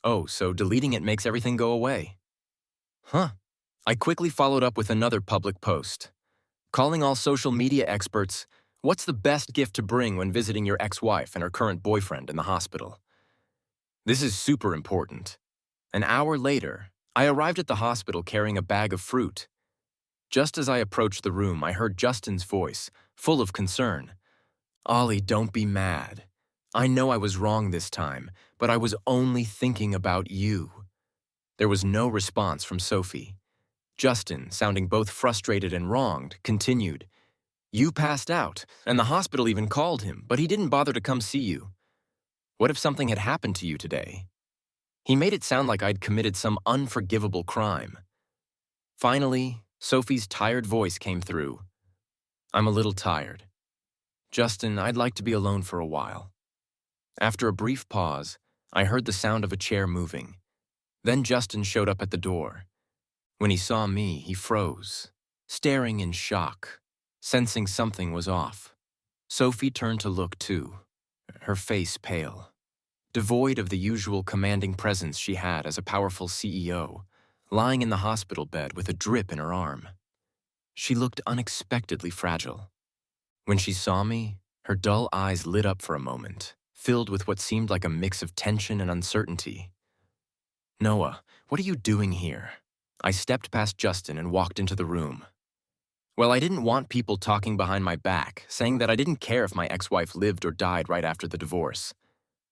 "Oh, so deleting it makes everything go away?" Huh. I quickly followed up with another public post. "Calling all social media experts, what's the best gift to bring when visiting your ex-wife and her current boyfriend in the hospital?" This is super important. An hour later, I arrived at the hospital carrying a bag of fruit. Just as I approached the room, I heard Justin's voice, full of concern. "Ollie, don't be mad. I know I was wrong this time, but but I was only thinking about you." There was no response from Sophie. Justin, sounding both frustrated and wronged, continued, "You passed out, and the hospital even called him, but he didn't bother to come see you. What if something had happened to you today?" He made it sound like I'd committed some unforgivable crime. Finally, Sophie's tired voice came through. "I'm a little tired. Justin, I'd like to be alone for a while." After a brief pause, I heard the sound of a chair moving. Then Justin showed up at the door. When he saw me, he froze, staring in shock, sensing something was off. Sophie turned to look too, her face pale, devoid of the usual commanding presence she had as a powerful CEO, lying in the hospital bed with a drip in her arm. She looked unexpectedly fragile. When she saw me, her dull eyes lit up for a moment, filled with what seemed like a mix of tension and uncertainty. "Noah, what are you doing here?" I stepped past Justin and walked into the room. Well, I didn't want people talking behind my back, saying that I didn't care if my ex-wife lived or died right after the divorce.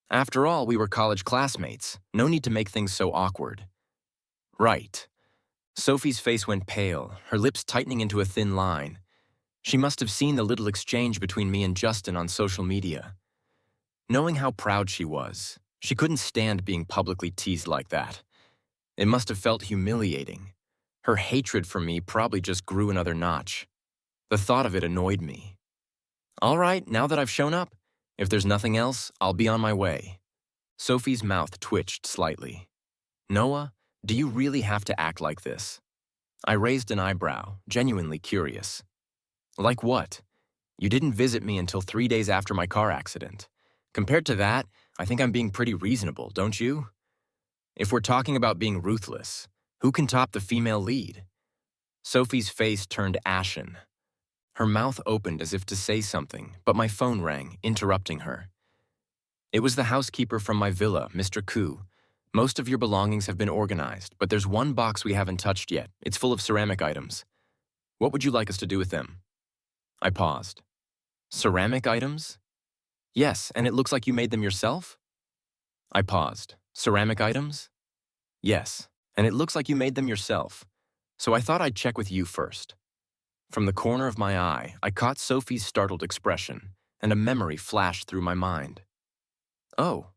After all, we were college classmates. No need to make things so awkward. Right. Sophie's face went pale, her lips tightening into a thin line. She must have seen the little exchange between me and Justin on social media. Knowing how proud she was, she couldn't stand being publicly teased like that. It must have felt humiliating. Her hatred for me probably just grew another notch. The thought of it annoyed me. "All right, now that I've shown up, if there's nothing else, I'll be on my way." Sophie's mouth twitched slightly. "Noah, do you really have to act like this?" I raised an eyebrow, genuinely curious. "Like what? You didn't visit me until 3 days after my car accident. Compared to that, I think I'm being pretty reasonable, don't you? If we're talking about being ruthless, who can top the female lead?" Sophie's face turned ashen. Her mouth opened as if to say something, but my phone rang, interrupting her. "It was the housekeeper from my villa, Mr. Koo. Most of your belongings have been organized, but there's one box we haven't touched yet. It's full of ceramic items. What would you like us to do with them?" I paused. "Ceramic items?" "Yes, and it looks like you made them yourself?" I paused. "Ceramic items?" "Yes, and it looks like you made them yourself. So I thought I'd check with you first." From the corner of my eye, I caught Sophie's startled expression, and a memory flashed through my mind. "Oh,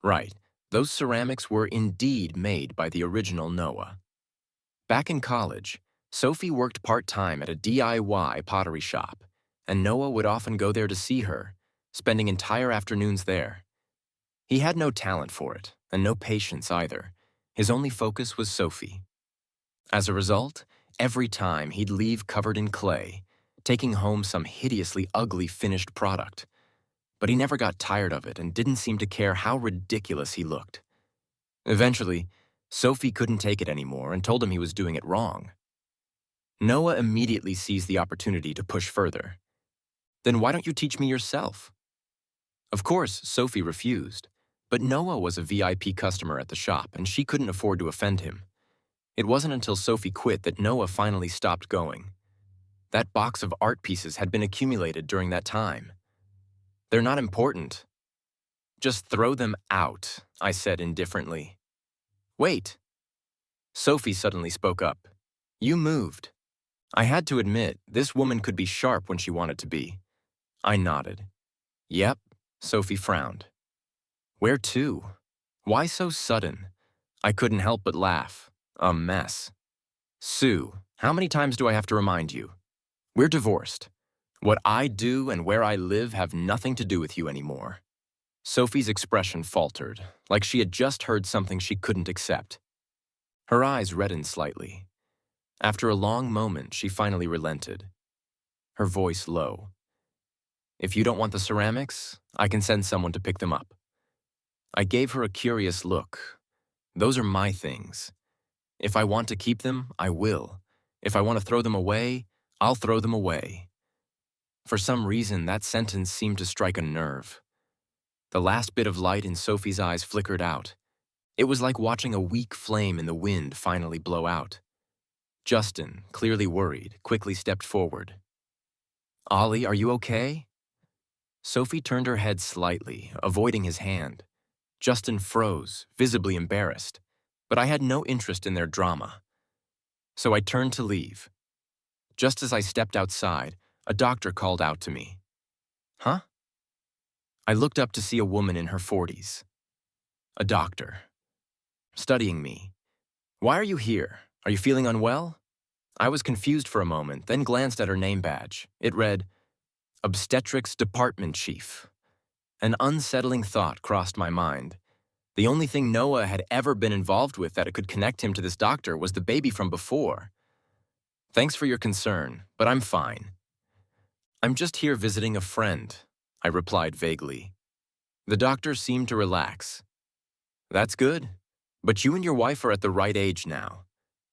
right. Those ceramics were indeed made by the original Noah." Back in college, Sophie worked part-time at a DIY pottery shop, and Noah would often go there to see her, spending entire afternoons there. He had no talent for it, and no patience either. His only focus was Sophie. As a result, every time he'd leave covered in clay, taking home some hideously ugly finished product. But he never got tired of it and didn't seem to care how ridiculous he looked. Eventually, Sophie couldn't take it anymore and told him he was doing it wrong. Noah immediately seized the opportunity to push further. "Then why don't you teach me yourself?" Of course, Sophie refused, but Noah was a VIP customer at the shop and she couldn't afford to offend him. It wasn't until Sophie quit that Noah finally stopped going. That box of art pieces had been accumulated during that time. "They're not important." "Just throw them out," I said indifferently. "Wait." Sophie suddenly spoke up. "You moved." I had to admit, this woman could be sharp when she wanted to be. I nodded. "Yep." Sophie frowned. "Where to? Why so sudden?" I couldn't help but laugh. A mess. "Sue, how many times do I have to remind you? We're divorced. What I do and where I live have nothing to do with you anymore." Sophie's expression faltered, like she had just heard something she couldn't accept. Her eyes reddened slightly. After a long moment, she finally relented. Her voice low. "If you don't want the ceramics, I can send someone to pick them up." I gave her a curious look. Those are my things. If I want to keep them, I will. If I want to throw them away, I'll throw them away. For some reason, that sentence seemed to strike a nerve. The last bit of light in Sophie's eyes flickered out. It was like watching a weak flame in the wind finally blow out. Justin, clearly worried, quickly stepped forward. "Ollie, are you okay?" Sophie turned her head slightly, avoiding his hand. Justin froze, visibly embarrassed, but I had no interest in their drama. So I turned to leave. Just as I stepped outside, a doctor called out to me. Huh? I looked up to see a woman in her 40s. A doctor. Studying me. Why are you here? Are you feeling unwell? I was confused for a moment, then glanced at her name badge. It read, Obstetrics Department Chief. An unsettling thought crossed my mind. The only thing Noah had ever been involved with that could connect him to this doctor was the baby from before. Thanks for your concern, but I'm fine. I'm just here visiting a friend, I replied vaguely. The doctor seemed to relax. That's good, but you and your wife are at the right age now.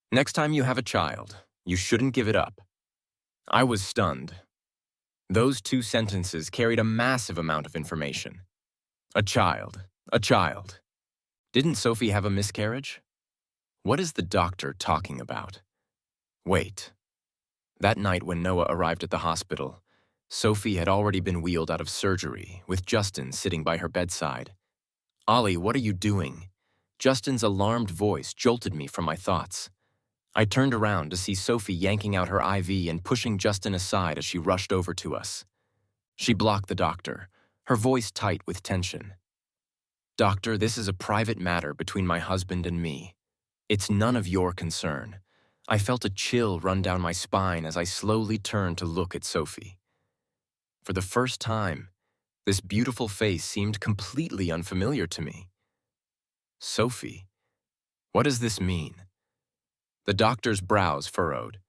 Next time you have a child, you shouldn't give it up. I was stunned. Those two sentences carried a massive amount of information. A child. A child. Didn't Sophie have a miscarriage? What is the doctor talking about? Wait. That night when Noah arrived at the hospital, Sophie had already been wheeled out of surgery, with Justin sitting by her bedside. Ollie, what are you doing? Justin's alarmed voice jolted me from my thoughts. I turned around to see Sophie yanking out her IV and pushing Justin aside as she rushed over to us. She blocked the doctor, her voice tight with tension. Doctor, this is a private matter between my husband and me. It's none of your concern. I felt a chill run down my spine as I slowly turned to look at Sophie. For the first time, this beautiful face seemed completely unfamiliar to me. Sophie, what does this mean? The doctor's brows furrowed.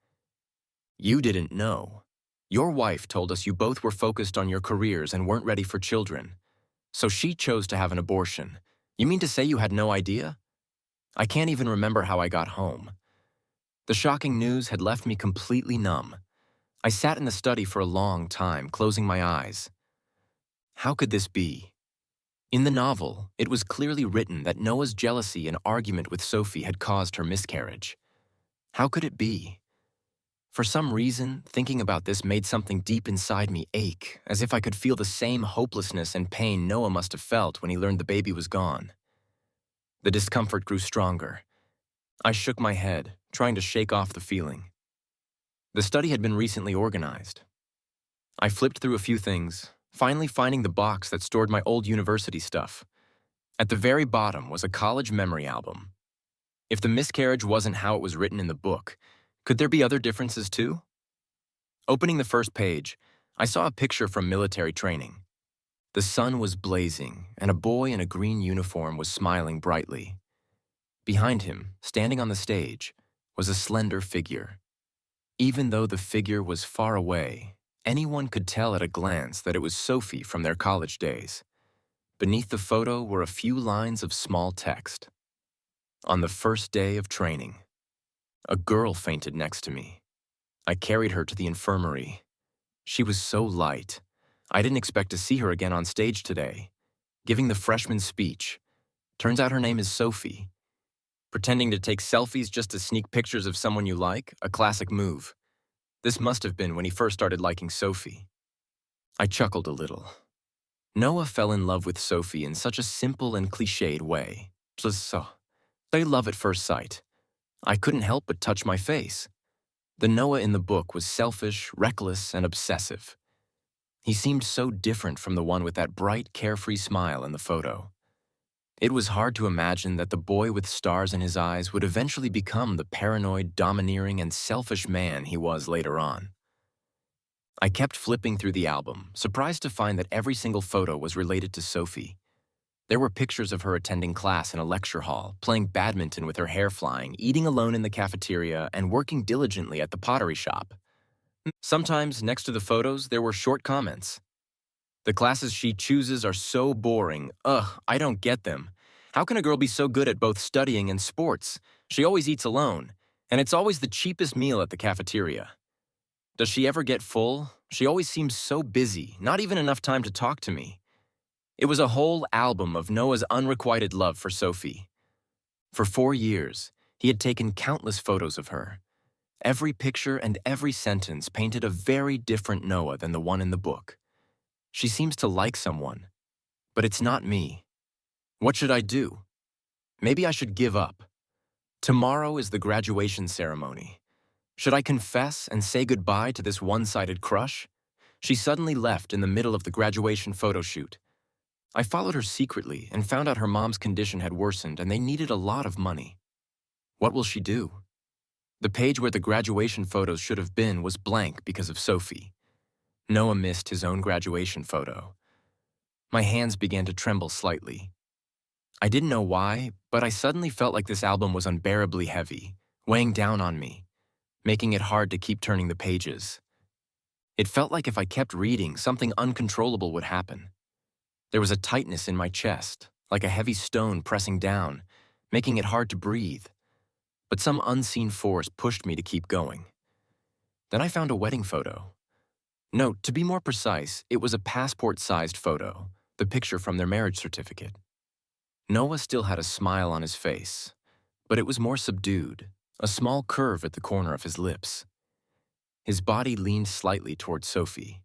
You didn't know. Your wife told us you both were focused on your careers and weren't ready for children. So she chose to have an abortion. You mean to say you had no idea? I can't even remember how I got home. The shocking news had left me completely numb. I sat in the study for a long time, closing my eyes. How could this be? In the novel, it was clearly written that Noah's jealousy and argument with Sophie had caused her miscarriage. How could it be? For some reason, thinking about this made something deep inside me ache, as if I could feel the same hopelessness and pain Noah must have felt when he learned the baby was gone. The discomfort grew stronger. I shook my head, trying to shake off the feeling. The study had been recently organized. I flipped through a few things, finally finding the box that stored my old university stuff. At the very bottom was a college memory album. If the miscarriage wasn't how it was written in the book, could there be other differences too? Opening the first page, I saw a picture from military training. The sun was blazing, and a boy in a green uniform was smiling brightly. Behind him, standing on the stage, was a slender figure. Even though the figure was far away, anyone could tell at a glance that it was Sophie from their college days. Beneath the photo were a few lines of small text. On the first day of training, a girl fainted next to me. I carried her to the infirmary. She was so light. I didn't expect to see her again on stage today, giving the freshman speech. Turns out her name is Sophie. Pretending to take selfies just to sneak pictures of someone you like, a classic move. This must have been when he first started liking Sophie. I chuckled a little. Noah fell in love with Sophie in such a simple and cliched way. Just so. They love at first sight. I couldn't help but touch my face. The Noah in the book was selfish, reckless, and obsessive. He seemed so different from the one with that bright, carefree smile in the photo. It was hard to imagine that the boy with stars in his eyes would eventually become the paranoid, domineering, and selfish man he was later on. I kept flipping through the album, surprised to find that every single photo was related to Sophie. There were pictures of her attending class in a lecture hall, playing badminton with her hair flying, eating alone in the cafeteria, and working diligently at the pottery shop. Sometimes, next to the photos, there were short comments. The classes she chooses are so boring. Ugh, I don't get them. How can a girl be so good at both studying and sports? She always eats alone, and it's always the cheapest meal at the cafeteria. Does she ever get full? She always seems so busy, not even enough time to talk to me. It was a whole album of Noah's unrequited love for Sophie. For 4 years, he had taken countless photos of her. Every picture and every sentence painted a very different Noah than the one in the book. She seems to like someone, but it's not me. What should I do? Maybe I should give up. Tomorrow is the graduation ceremony. Should I confess and say goodbye to this one-sided crush? She suddenly left in the middle of the graduation photo shoot. I followed her secretly and found out her mom's condition had worsened and they needed a lot of money. What will she do? The page where the graduation photos should have been was blank because of Sophie. Noah missed his own graduation photo. My hands began to tremble slightly. I didn't know why, but I suddenly felt like this album was unbearably heavy, weighing down on me, making it hard to keep turning the pages. It felt like if I kept reading, something uncontrollable would happen. There was a tightness in my chest, like a heavy stone pressing down, making it hard to breathe. But some unseen force pushed me to keep going. Then I found a wedding photo. No, to be more precise, it was a passport-sized photo, the picture from their marriage certificate. Noah still had a smile on his face, but it was more subdued, a small curve at the corner of his lips. His body leaned slightly toward Sophie.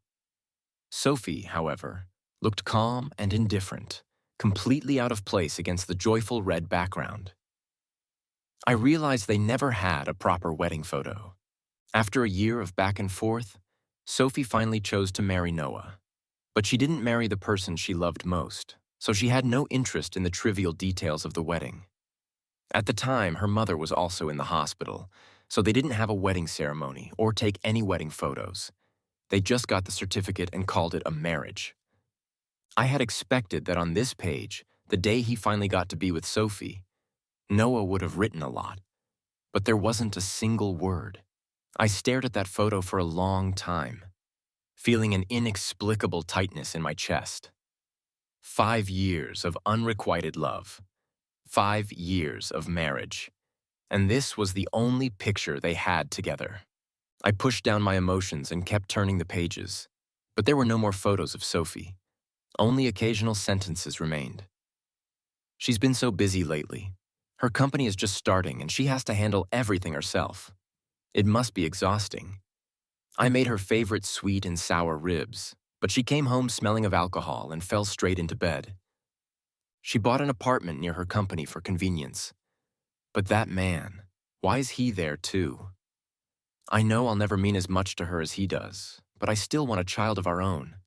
Sophie, however, looked calm and indifferent, completely out of place against the joyful red background. I realized they never had a proper wedding photo. After a year of back and forth, Sophie finally chose to marry Noah. But she didn't marry the person she loved most, so she had no interest in the trivial details of the wedding. At the time, her mother was also in the hospital, so they didn't have a wedding ceremony or take any wedding photos. They just got the certificate and called it a marriage. I had expected that on this page, the day he finally got to be with Sophie, Noah would have written a lot, but there wasn't a single word. I stared at that photo for a long time, feeling an inexplicable tightness in my chest. 5 years of unrequited love. 5 years of marriage. And this was the only picture they had together. I pushed down my emotions and kept turning the pages, but there were no more photos of Sophie. Only occasional sentences remained. She's been so busy lately. Her company is just starting and she has to handle everything herself. It must be exhausting. I made her favorite sweet and sour ribs, but she came home smelling of alcohol and fell straight into bed. She bought an apartment near her company for convenience. But that man, why is he there too? I know I'll never mean as much to her as he does, but I still want a child of our own.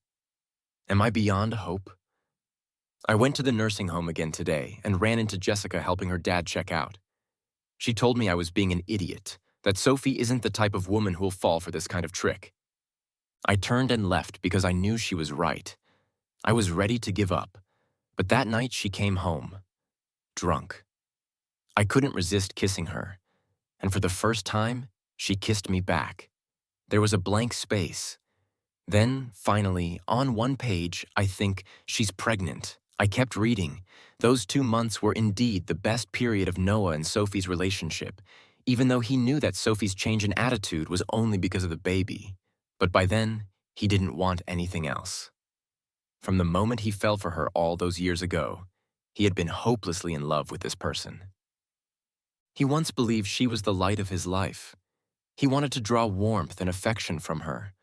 Am I beyond hope? I went to the nursing home again today and ran into Jessica helping her dad check out. She told me I was being an idiot, that Sophie isn't the type of woman who'll fall for this kind of trick. I turned and left because I knew she was right. I was ready to give up, but that night she came home, drunk. I couldn't resist kissing her, and for the first time, she kissed me back. There was a blank space. Then, finally, on one page, I think, she's pregnant. I kept reading. Those 2 months were indeed the best period of Noah and Sophie's relationship, even though he knew that Sophie's change in attitude was only because of the baby. But by then, he didn't want anything else. From the moment he fell for her all those years ago, he had been hopelessly in love with this person. He once believed she was the light of his life. He wanted to draw warmth and affection from her.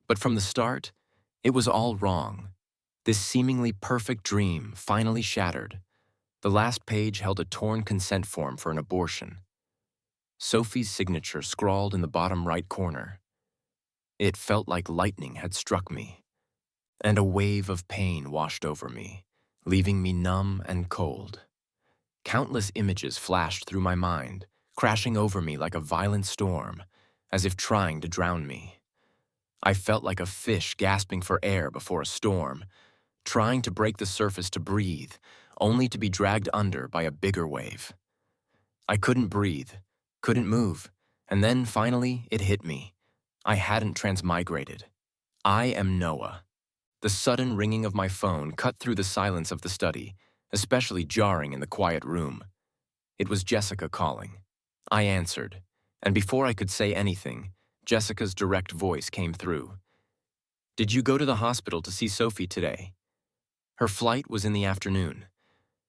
But from the start, it was all wrong. This seemingly perfect dream finally shattered. The last page held a torn consent form for an abortion. Sophie's signature scrawled in the bottom right corner. It felt like lightning had struck me, and a wave of pain washed over me, leaving me numb and cold. Countless images flashed through my mind, crashing over me like a violent storm, as if trying to drown me. I felt like a fish gasping for air before a storm, trying to break the surface to breathe, only to be dragged under by a bigger wave. I couldn't breathe, couldn't move, and then finally it hit me. I hadn't transmigrated. I am Noah. The sudden ringing of my phone cut through the silence of the study, especially jarring in the quiet room. It was Jessica calling. I answered, and before I could say anything, Jessica's direct voice came through. "Did you go to the hospital to see Sophie today?" Her flight was in the afternoon,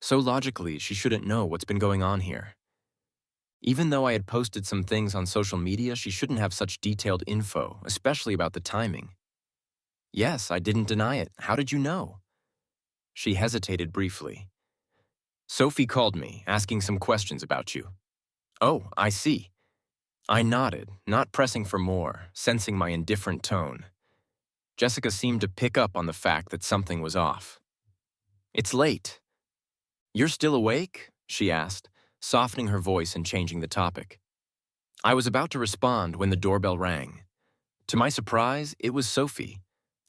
so logically she shouldn't know what's been going on here. Even though I had posted some things on social media, she shouldn't have such detailed info, especially about the timing. "Yes, I didn't deny it. How did you know?" She hesitated briefly. Sophie called me, asking some questions about you. Oh, I see. I nodded, not pressing for more, sensing my indifferent tone. Jessica seemed to pick up on the fact that something was off. It's late. You're still awake? She asked, softening her voice and changing the topic. I was about to respond when the doorbell rang. To my surprise, it was Sophie.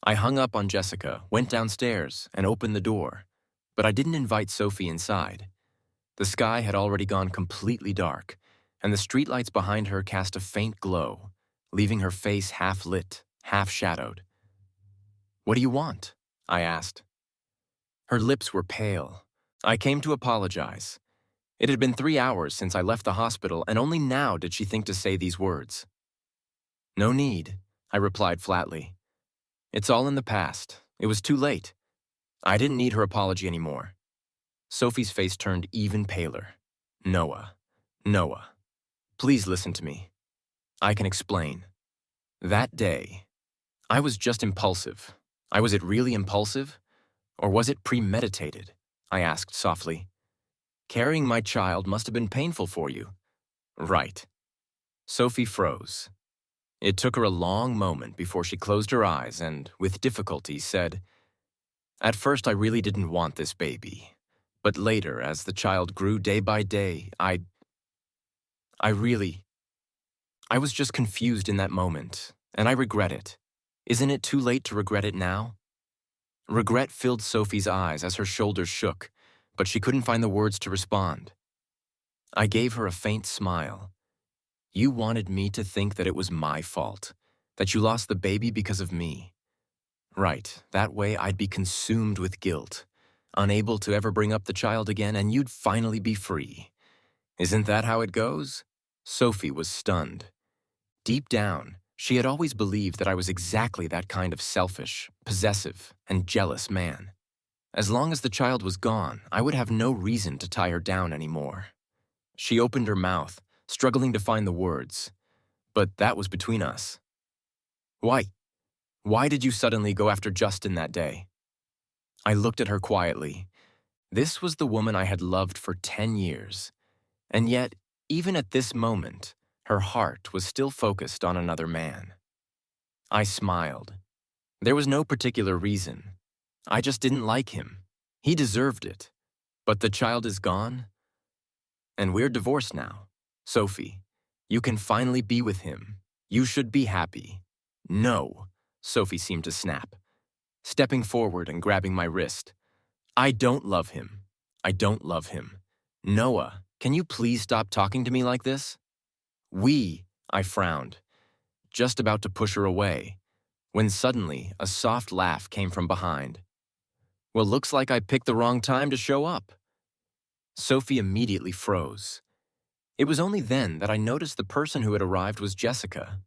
I hung up on Jessica, went downstairs, and opened the door. But I didn't invite Sophie inside. The sky had already gone completely dark, and the streetlights behind her cast a faint glow, leaving her face half lit, half shadowed. What do you want? I asked. Her lips were pale. I came to apologize. It had been 3 hours since I left the hospital, and only now did she think to say these words. No need, I replied flatly. It's all in the past. It was too late. I didn't need her apology anymore. Sophie's face turned even paler. Noah. Please listen to me. I can explain. That day, I was just impulsive. Was it really impulsive? Or was it premeditated? I asked softly. Carrying my child must have been painful for you. Right. Sophie froze. It took her a long moment before she closed her eyes and, with difficulty, said, At first I really didn't want this baby. But later, as the child grew day by day, I was just confused in that moment, and I regret it. Isn't it too late to regret it now? Regret filled Sophie's eyes as her shoulders shook, but she couldn't find the words to respond. I gave her a faint smile. You wanted me to think that it was my fault, that you lost the baby because of me. Right, that way I'd be consumed with guilt, unable to ever bring up the child again, and you'd finally be free. Isn't that how it goes? Sophie was stunned. Deep down, she had always believed that I was exactly that kind of selfish, possessive, and jealous man. As long as the child was gone, I would have no reason to tie her down anymore. She opened her mouth, struggling to find the words. But that was between us. Why did you suddenly go after Justin that day? I looked at her quietly. This was the woman I had loved for 10 years. And yet, even at this moment, her heart was still focused on another man. I smiled. There was no particular reason. I just didn't like him. He deserved it. But the child is gone, and we're divorced now. Sophie, you can finally be with him. You should be happy. No, Sophie seemed to snap, stepping forward and grabbing my wrist. I don't love him. Noah, can you please stop talking to me like this? I frowned, just about to push her away, when suddenly a soft laugh came from behind. Well, looks like I picked the wrong time to show up. Sophie immediately froze. It was only then that I noticed the person who had arrived was Jessica,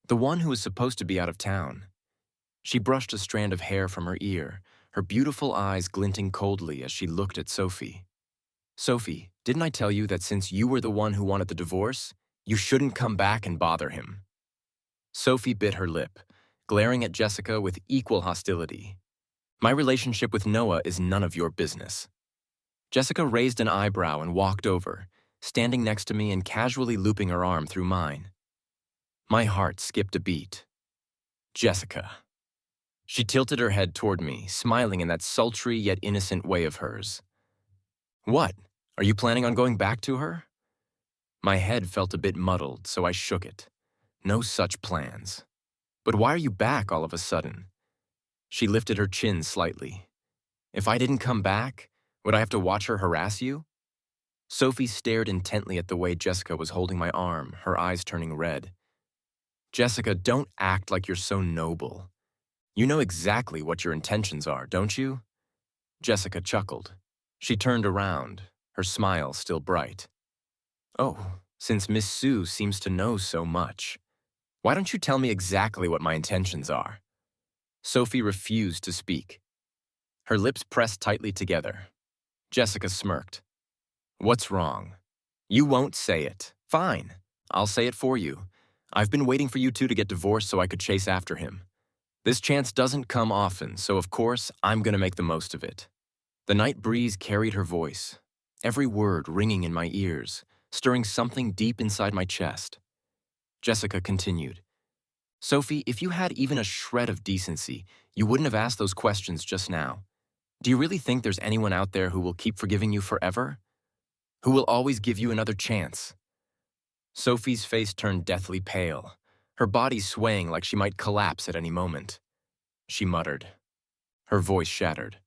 the one who was supposed to be out of town. She brushed a strand of hair from her ear, her beautiful eyes glinting coldly as she looked at Sophie. Sophie, didn't I tell you that since you were the one who wanted the divorce, you shouldn't come back and bother him? Sophie bit her lip, glaring at Jessica with equal hostility. My relationship with Noah is none of your business. Jessica raised an eyebrow and walked over, standing next to me and casually looping her arm through mine. My heart skipped a beat. Jessica. She tilted her head toward me, smiling in that sultry yet innocent way of hers. What? Are you planning on going back to her? My head felt a bit muddled, so I shook it. No such plans. But why are you back all of a sudden? She lifted her chin slightly. If I didn't come back, would I have to watch her harass you? Sophie stared intently at the way Jessica was holding my arm, her eyes turning red. Jessica, don't act like you're so noble. You know exactly what your intentions are, don't you? Jessica chuckled. She turned around, her smile still bright. Oh, since Miss Sue seems to know so much, why don't you tell me exactly what my intentions are? Sophie refused to speak. Her lips pressed tightly together. Jessica smirked. What's wrong? You won't say it. Fine. I'll say it for you. I've been waiting for you two to get divorced so I could chase after him. This chance doesn't come often, so of course, I'm gonna make the most of it. The night breeze carried her voice. every word ringing in my ears, stirring something deep inside my chest. Jessica continued, Sophie, if you had even a shred of decency, you wouldn't have asked those questions just now. Do you really think there's anyone out there who will keep forgiving you forever? Who will always give you another chance? Sophie's face turned deathly pale, her body swaying like she might collapse at any moment. She muttered, her voice shattered.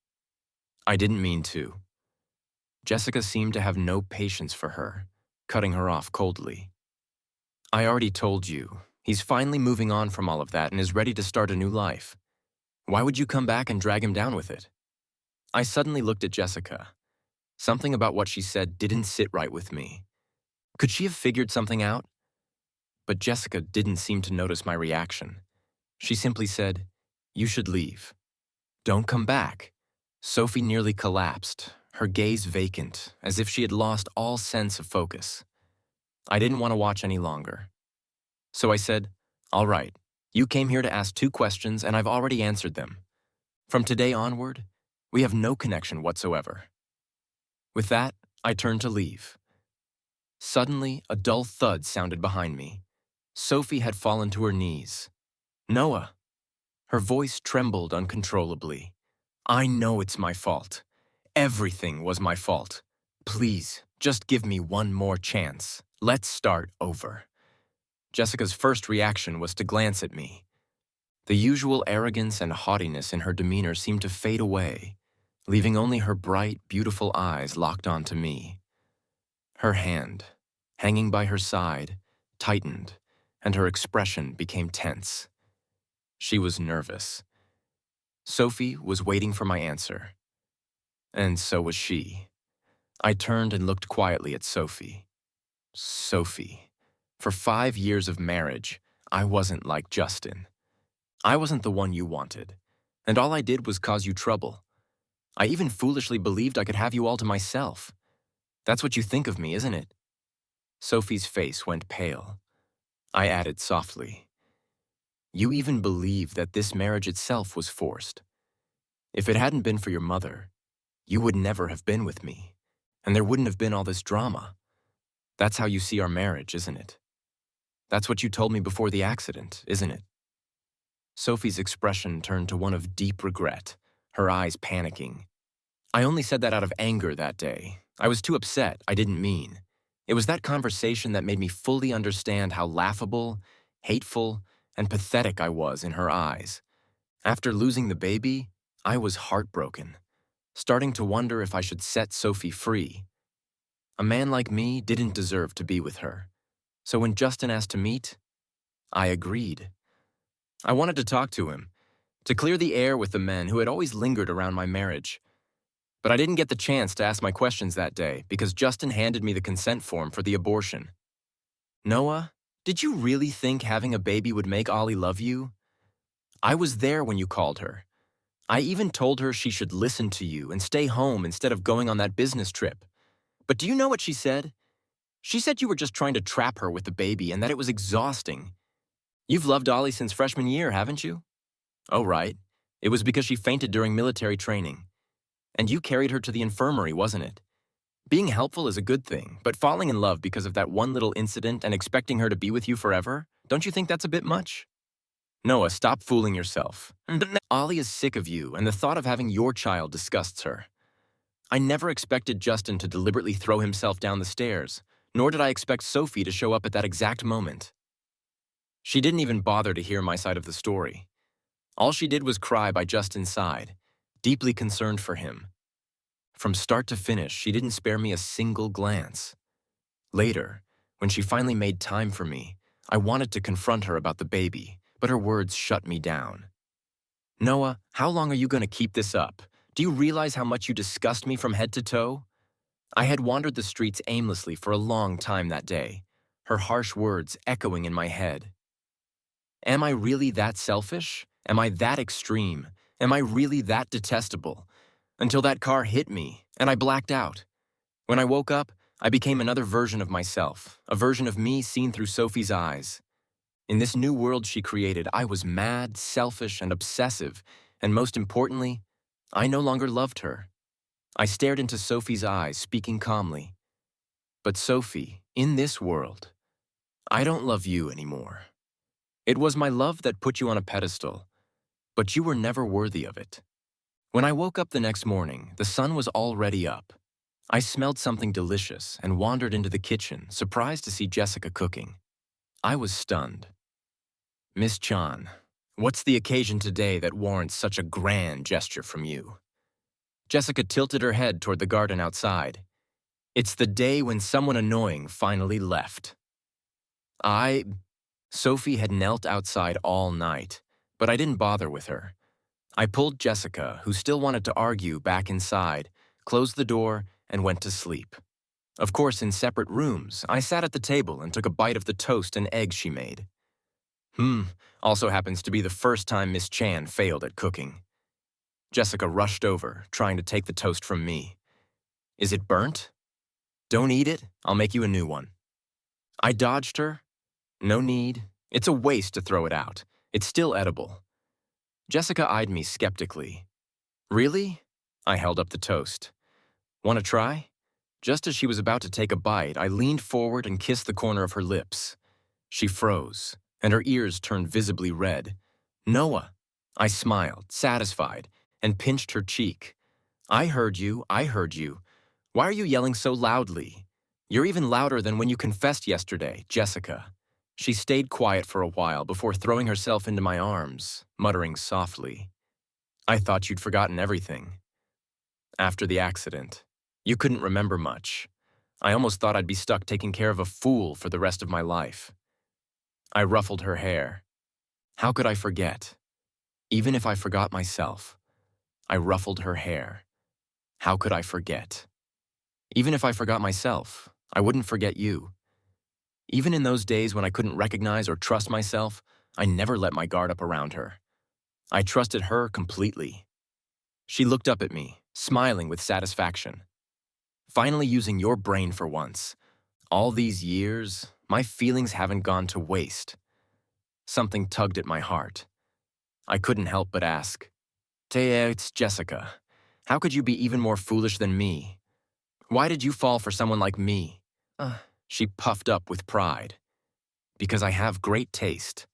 I didn't mean to. Jessica seemed to have no patience for her, cutting her off coldly. I already told you, he's finally moving on from all of that and is ready to start a new life. Why would you come back and drag him down with it? I suddenly looked at Jessica. Something about what she said didn't sit right with me. Could she have figured something out? But Jessica didn't seem to notice my reaction. She simply said, You should leave. Don't come back. Sophie nearly collapsed, her gaze vacant, as if she had lost all sense of focus. I didn't want to watch any longer. So I said, All right, you came here to ask 2 questions and I've already answered them. From today onward, we have no connection whatsoever. With that, I turned to leave. Suddenly, a dull thud sounded behind me. Sophie had fallen to her knees. Noah. Her voice trembled uncontrollably. I know it's my fault. Everything was my fault. Please, just give me one more chance. Let's start over. Jessica's first reaction was to glance at me. The usual arrogance and haughtiness in her demeanor seemed to fade away, leaving only her bright, beautiful eyes locked onto me. Her hand, hanging by her side, tightened, and her expression became tense. She was nervous. Sophie was waiting for my answer. And so was she. I turned and looked quietly at Sophie. Sophie. For 5 years of marriage, I wasn't like Justin. I wasn't the one you wanted, and all I did was cause you trouble. I even foolishly believed I could have you all to myself. That's what you think of me, isn't it? Sophie's face went pale. I added softly, You even believe that this marriage itself was forced. If it hadn't been for your mother, you would never have been with me, and there wouldn't have been all this drama. That's how you see our marriage, isn't it? That's what you told me before the accident, isn't it? Sophie's expression turned to one of deep regret, her eyes panicking. I only said that out of anger that day. I was too upset, I didn't mean. It was that conversation that made me fully understand how laughable, hateful, and pathetic I was in her eyes. After losing the baby, I was heartbroken, starting to wonder if I should set Sophie free. A man like me didn't deserve to be with her. So when Justin asked to meet, I agreed. I wanted to talk to him, to clear the air with the men who had always lingered around my marriage. But I didn't get the chance to ask my questions that day because Justin handed me the consent form for the abortion. Noah, did you really think having a baby would make Ollie love you? I was there when you called her. I even told her she should listen to you and stay home instead of going on that business trip. But do you know what she said? She said you were just trying to trap her with the baby and that it was exhausting. You've loved Ollie since freshman year, haven't you? Oh, right. It was because she fainted during military training. And you carried her to the infirmary, wasn't it? Being helpful is a good thing, but falling in love because of that one little incident and expecting her to be with you forever, don't you think that's a bit much? Noah, stop fooling yourself. Ollie is sick of you, and the thought of having your child disgusts her. I never expected Justin to deliberately throw himself down the stairs, nor did I expect Sophie to show up at that exact moment. She didn't even bother to hear my side of the story. All she did was cry by Justin's side, deeply concerned for him. From start to finish, she didn't spare me a single glance. Later, when she finally made time for me, I wanted to confront her about the baby, but her words shut me down. Noah, how long are you going to keep this up? Do you realize how much you disgust me from head to toe? I had wandered the streets aimlessly for a long time that day, her harsh words echoing in my head. Am I really that selfish? Am I that extreme? Am I really that detestable? Until that car hit me, and I blacked out. When I woke up, I became another version of myself, a version of me seen through Sophie's eyes. In this new world she created, I was mad, selfish, and obsessive, and most importantly, I no longer loved her. I stared into Sophie's eyes, speaking calmly. But Sophie, in this world, I don't love you anymore. It was my love that put you on a pedestal, but you were never worthy of it. When I woke up the next morning, the sun was already up. I smelled something delicious and wandered into the kitchen, surprised to see Jessica cooking. I was stunned. Miss Chan, what's the occasion today that warrants such a grand gesture from you? Jessica tilted her head toward the garden outside. It's the day when someone annoying finally left. Sophie had knelt outside all night, but I didn't bother with her. I pulled Jessica, who still wanted to argue, back inside, closed the door, and went to sleep. Of course, in separate rooms, I sat at the table and took a bite of the toast and eggs she made. Also happens to be the first time Miss Chan failed at cooking. Jessica rushed over, trying to take the toast from me. Is it burnt? Don't eat it, I'll make you a new one. I dodged her. No need. It's a waste to throw it out. It's still edible. Jessica eyed me skeptically. Really? I held up the toast. Want to try? Just as she was about to take a bite, I leaned forward and kissed the corner of her lips. She froze, and her ears turned visibly red. Noah. I smiled, satisfied, and pinched her cheek. I heard you. Why are you yelling so loudly? You're even louder than when you confessed yesterday, Jessica. She stayed quiet for a while before throwing herself into my arms, muttering softly. I thought you'd forgotten everything. After the accident, you couldn't remember much. I almost thought I'd be stuck taking care of a fool for the rest of my life. I ruffled her hair. How could I forget? Even if I forgot myself. I ruffled her hair. How could I forget? Even if I forgot myself, I wouldn't forget you. Even in those days when I couldn't recognize or trust myself, I never let my guard up around her. I trusted her completely. She looked up at me, smiling with satisfaction. Finally using your brain for once. All these years, my feelings haven't gone to waste. Something tugged at my heart. I couldn't help but ask, it's Jessica. How could you be even more foolish than me? Why did you fall for someone like me? She puffed up with pride. Because I have great taste.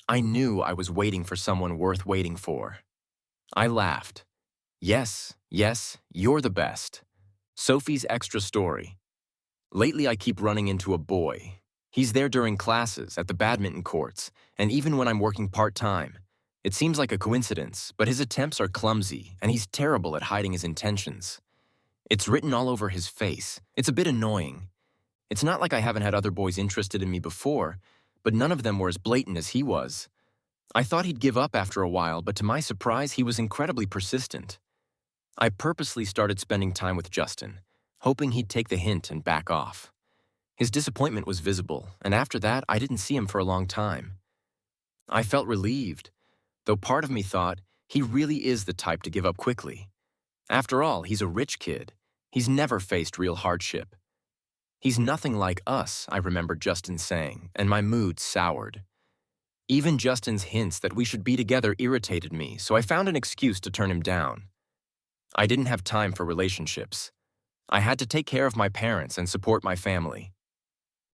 I knew I was waiting for someone worth waiting for. I laughed. Yes, you're the best. Sophie's extra story. Lately I keep running into a boy. He's there during classes, at the badminton courts, and even when I'm working part-time. It seems like a coincidence, but his attempts are clumsy, and he's terrible at hiding his intentions. It's written all over his face. It's a bit annoying. It's not like I haven't had other boys interested in me before, but none of them were as blatant as he was. I thought he'd give up after a while, but to my surprise, he was incredibly persistent. I purposely started spending time with Justin, hoping he'd take the hint and back off. His disappointment was visible, and after that, I didn't see him for a long time. I felt relieved, though part of me thought he really is the type to give up quickly. After all, he's a rich kid. He's never faced real hardship. He's nothing like us, I remembered Justin saying, and my mood soured. Even Justin's hints that we should be together irritated me, so I found an excuse to turn him down. I didn't have time for relationships. I had to take care of my parents and support my family.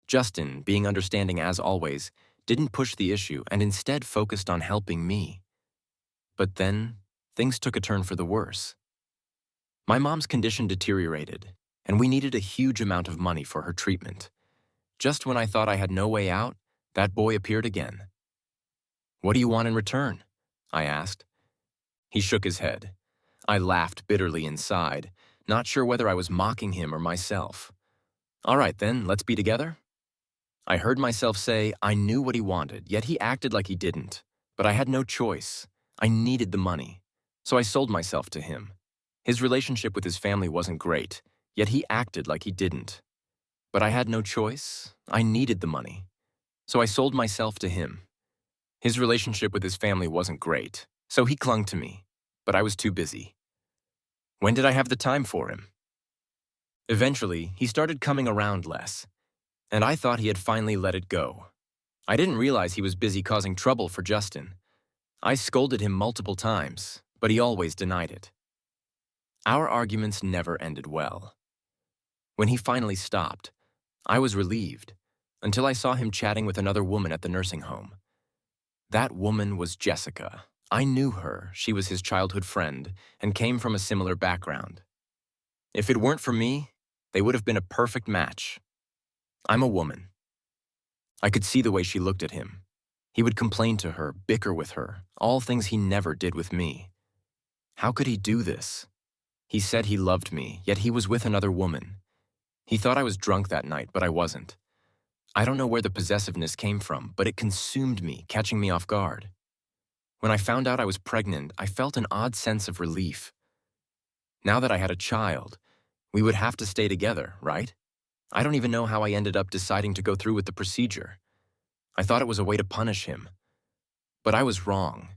Justin, being understanding as always, didn't push the issue and instead focused on helping me. But then, things took a turn for the worse. My mom's condition deteriorated, and we needed a huge amount of money for her treatment. Just when I thought I had no way out, that boy appeared again. What do you want in return? I asked. He shook his head. I laughed bitterly inside, not sure whether I was mocking him or myself. All right then, let's be together? I heard myself say I knew what he wanted, yet he acted like he didn't. But I had no choice. I needed the money. So I sold myself to him. His relationship with his family wasn't great, yet he acted like he didn't. But I had no choice. I needed the money. So I sold myself to him. His relationship with his family wasn't great, so he clung to me, but I was too busy. When did I have the time for him? Eventually, he started coming around less, and I thought he had finally let it go. I didn't realize he was busy causing trouble for Justin. I scolded him multiple times, but he always denied it. Our arguments never ended well. When he finally stopped, I was relieved, until I saw him chatting with another woman at the nursing home. That woman was Jessica. I knew her. She was his childhood friend and came from a similar background. If it weren't for me, they would have been a perfect match. I'm a woman. I could see the way she looked at him. He would complain to her, bicker with her, all things he never did with me. How could he do this? He said he loved me, yet he was with another woman. He thought I was drunk that night, but I wasn't. I don't know where the possessiveness came from, but it consumed me, catching me off guard. When I found out I was pregnant, I felt an odd sense of relief. Now that I had a child, we would have to stay together, right? I don't even know how I ended up deciding to go through with the procedure. I thought it was a way to punish him. But I was wrong.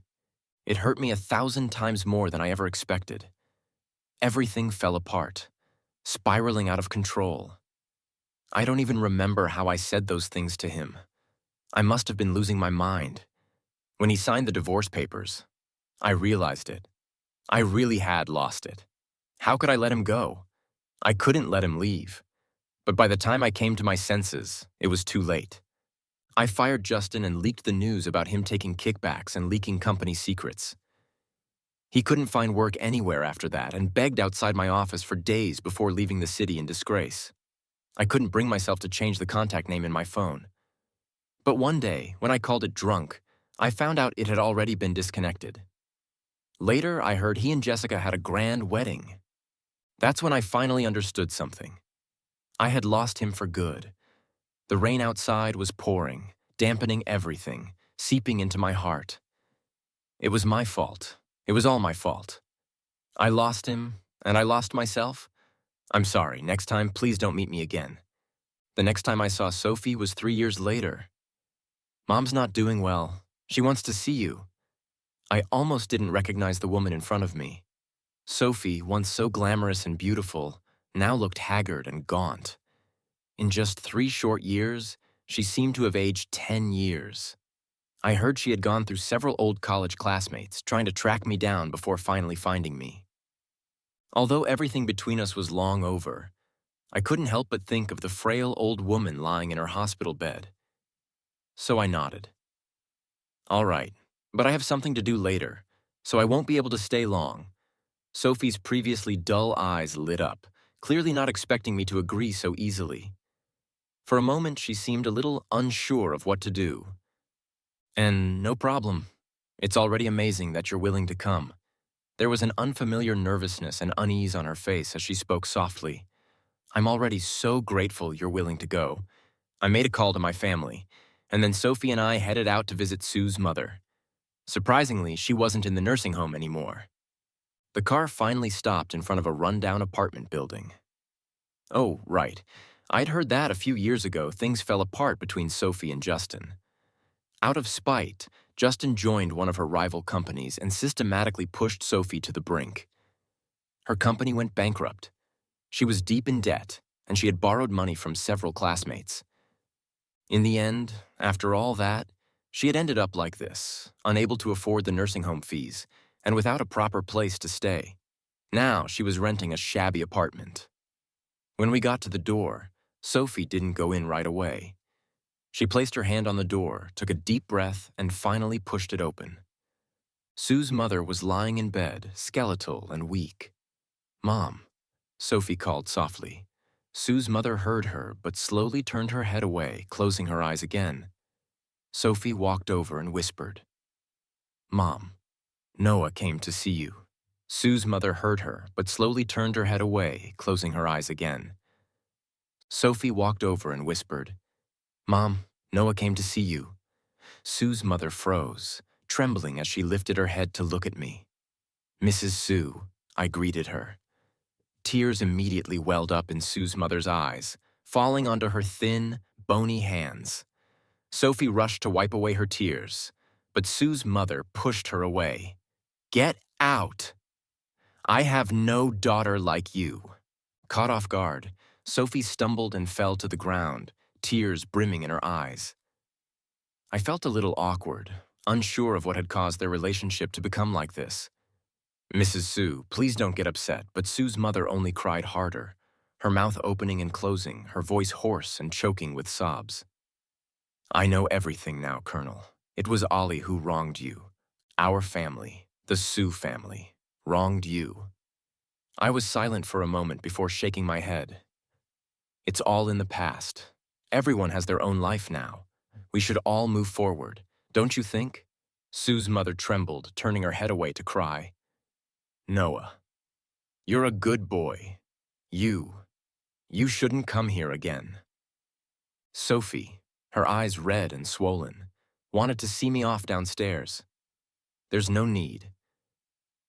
It hurt me 1,000 times more than I ever expected. Everything fell apart, spiraling out of control. I don't even remember how I said those things to him. I must have been losing my mind. When he signed the divorce papers, I realized it. I really had lost it. How could I let him go? I couldn't let him leave. But by the time I came to my senses, it was too late. I fired Justin and leaked the news about him taking kickbacks and leaking company secrets. He couldn't find work anywhere after that and begged outside my office for days before leaving the city in disgrace. I couldn't bring myself to change the contact name in my phone. But one day, when I called it drunk, I found out it had already been disconnected. Later, I heard he and Jessica had a grand wedding. That's when I finally understood something. I had lost him for good. The rain outside was pouring, dampening everything, seeping into my heart. It was my fault. It was all my fault. I lost him, and I lost myself. I'm sorry, next time, please don't meet me again. The next time I saw Sophie was 3 years later. Mom's not doing well. She wants to see you. I almost didn't recognize the woman in front of me. Sophie, once so glamorous and beautiful, now looked haggard and gaunt. In just 3 short years, she seemed to have aged 10 years. I heard she had gone through several old college classmates, trying to track me down before finally finding me. Although everything between us was long over, I couldn't help but think of the frail old woman lying in her hospital bed. So I nodded. All right, but I have something to do later, so I won't be able to stay long. Sophie's previously dull eyes lit up, clearly not expecting me to agree so easily. For a moment, she seemed a little unsure of what to do. And no problem. It's already amazing that you're willing to come. There was an unfamiliar nervousness and unease on her face as she spoke softly. I'm already so grateful you're willing to go. I made a call to my family, and then Sophie and I headed out to visit Sue's mother. Surprisingly, she wasn't in the nursing home anymore. The car finally stopped in front of a rundown apartment building. Oh, right. I'd heard that a few years ago things fell apart between Sophie and Justin. Out of spite, Justin joined one of her rival companies and systematically pushed Sophie to the brink. Her company went bankrupt. She was deep in debt, and she had borrowed money from several classmates. In the end, after all that, she had ended up like this, unable to afford the nursing home fees, and without a proper place to stay. Now she was renting a shabby apartment. When we got to the door, Sophie didn't go in right away. She placed her hand on the door, took a deep breath, and finally pushed it open. Sue's mother was lying in bed, skeletal and weak. "Mom," Sophie called softly. Sue's mother heard her, but slowly turned her head away, closing her eyes again. Sophie walked over and whispered, "Mom, Noah came to see you." Sue's mother heard her, but slowly turned her head away, closing her eyes again. Sophie walked over and whispered, "Mom, Noah came to see you." Sue's mother froze, trembling as she lifted her head to look at me. "Mrs. Sue," I greeted her. Tears immediately welled up in Sue's mother's eyes, falling onto her thin, bony hands. Sophie rushed to wipe away her tears, but Sue's mother pushed her away. "Get out! I have no daughter like you." Caught off guard, Sophie stumbled and fell to the ground, tears brimming in her eyes. I felt a little awkward, unsure of what had caused their relationship to become like this. Mrs. Sue, please don't get upset, but Sue's mother only cried harder, her mouth opening and closing, her voice hoarse and choking with sobs. I know everything now, Colonel. It was Ollie who wronged you. Our family, the Sue family, wronged you. I was silent for a moment before shaking my head. It's all in the past. Everyone has their own life now. We should all move forward, don't you think? Sue's mother trembled, turning her head away to cry. Noah, you're a good boy. You shouldn't come here again. Sophie, her eyes red and swollen, wanted to see me off downstairs. There's no need.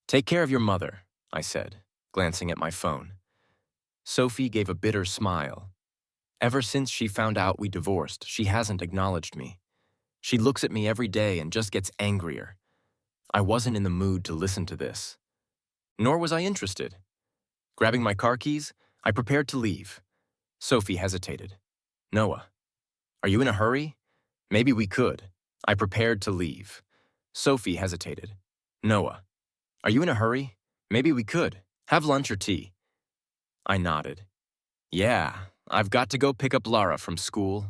Take care of your mother, I said, glancing at my phone. Sophie gave a bitter smile. Ever since she found out we divorced, she hasn't acknowledged me. She looks at me every day and just gets angrier. I wasn't in the mood to listen to this. Nor was I interested. Grabbing my car keys, I prepared to leave. Sophie hesitated. Noah, are you in a hurry? Maybe we could. I prepared to leave. Sophie hesitated. Noah, are you in a hurry? Maybe we could. Have lunch or tea. I nodded. Yeah, I've got to go pick up Lara from school.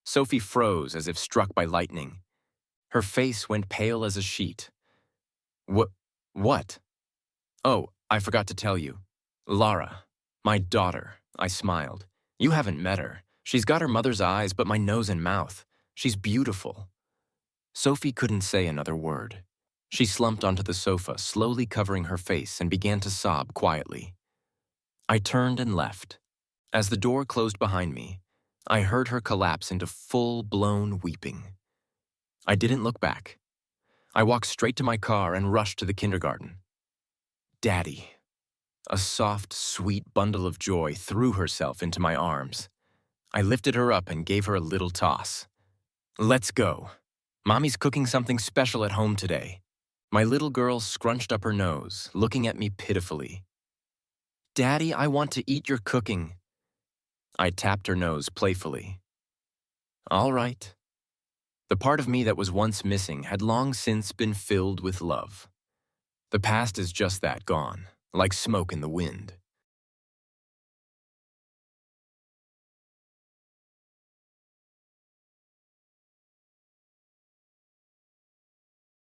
Sophie froze as if struck by lightning. Her face went pale as a sheet. What? Oh, I forgot to tell you. Lara, my daughter, I smiled. You haven't met her. She's got her mother's eyes, but my nose and mouth. She's beautiful. Sophie couldn't say another word. She slumped onto the sofa, slowly covering her face, and began to sob quietly. I turned and left. As the door closed behind me, I heard her collapse into full-blown weeping. I didn't look back. I walked straight to my car and rushed to the kindergarten. Daddy. A soft, sweet bundle of joy threw herself into my arms. I lifted her up and gave her a little toss. Let's go. Mommy's cooking something special at home today. My little girl scrunched up her nose, looking at me pitifully. Daddy, I want to eat your cooking. I tapped her nose playfully. All right. The part of me that was once missing had long since been filled with love. The past is just that, gone, like smoke in the wind.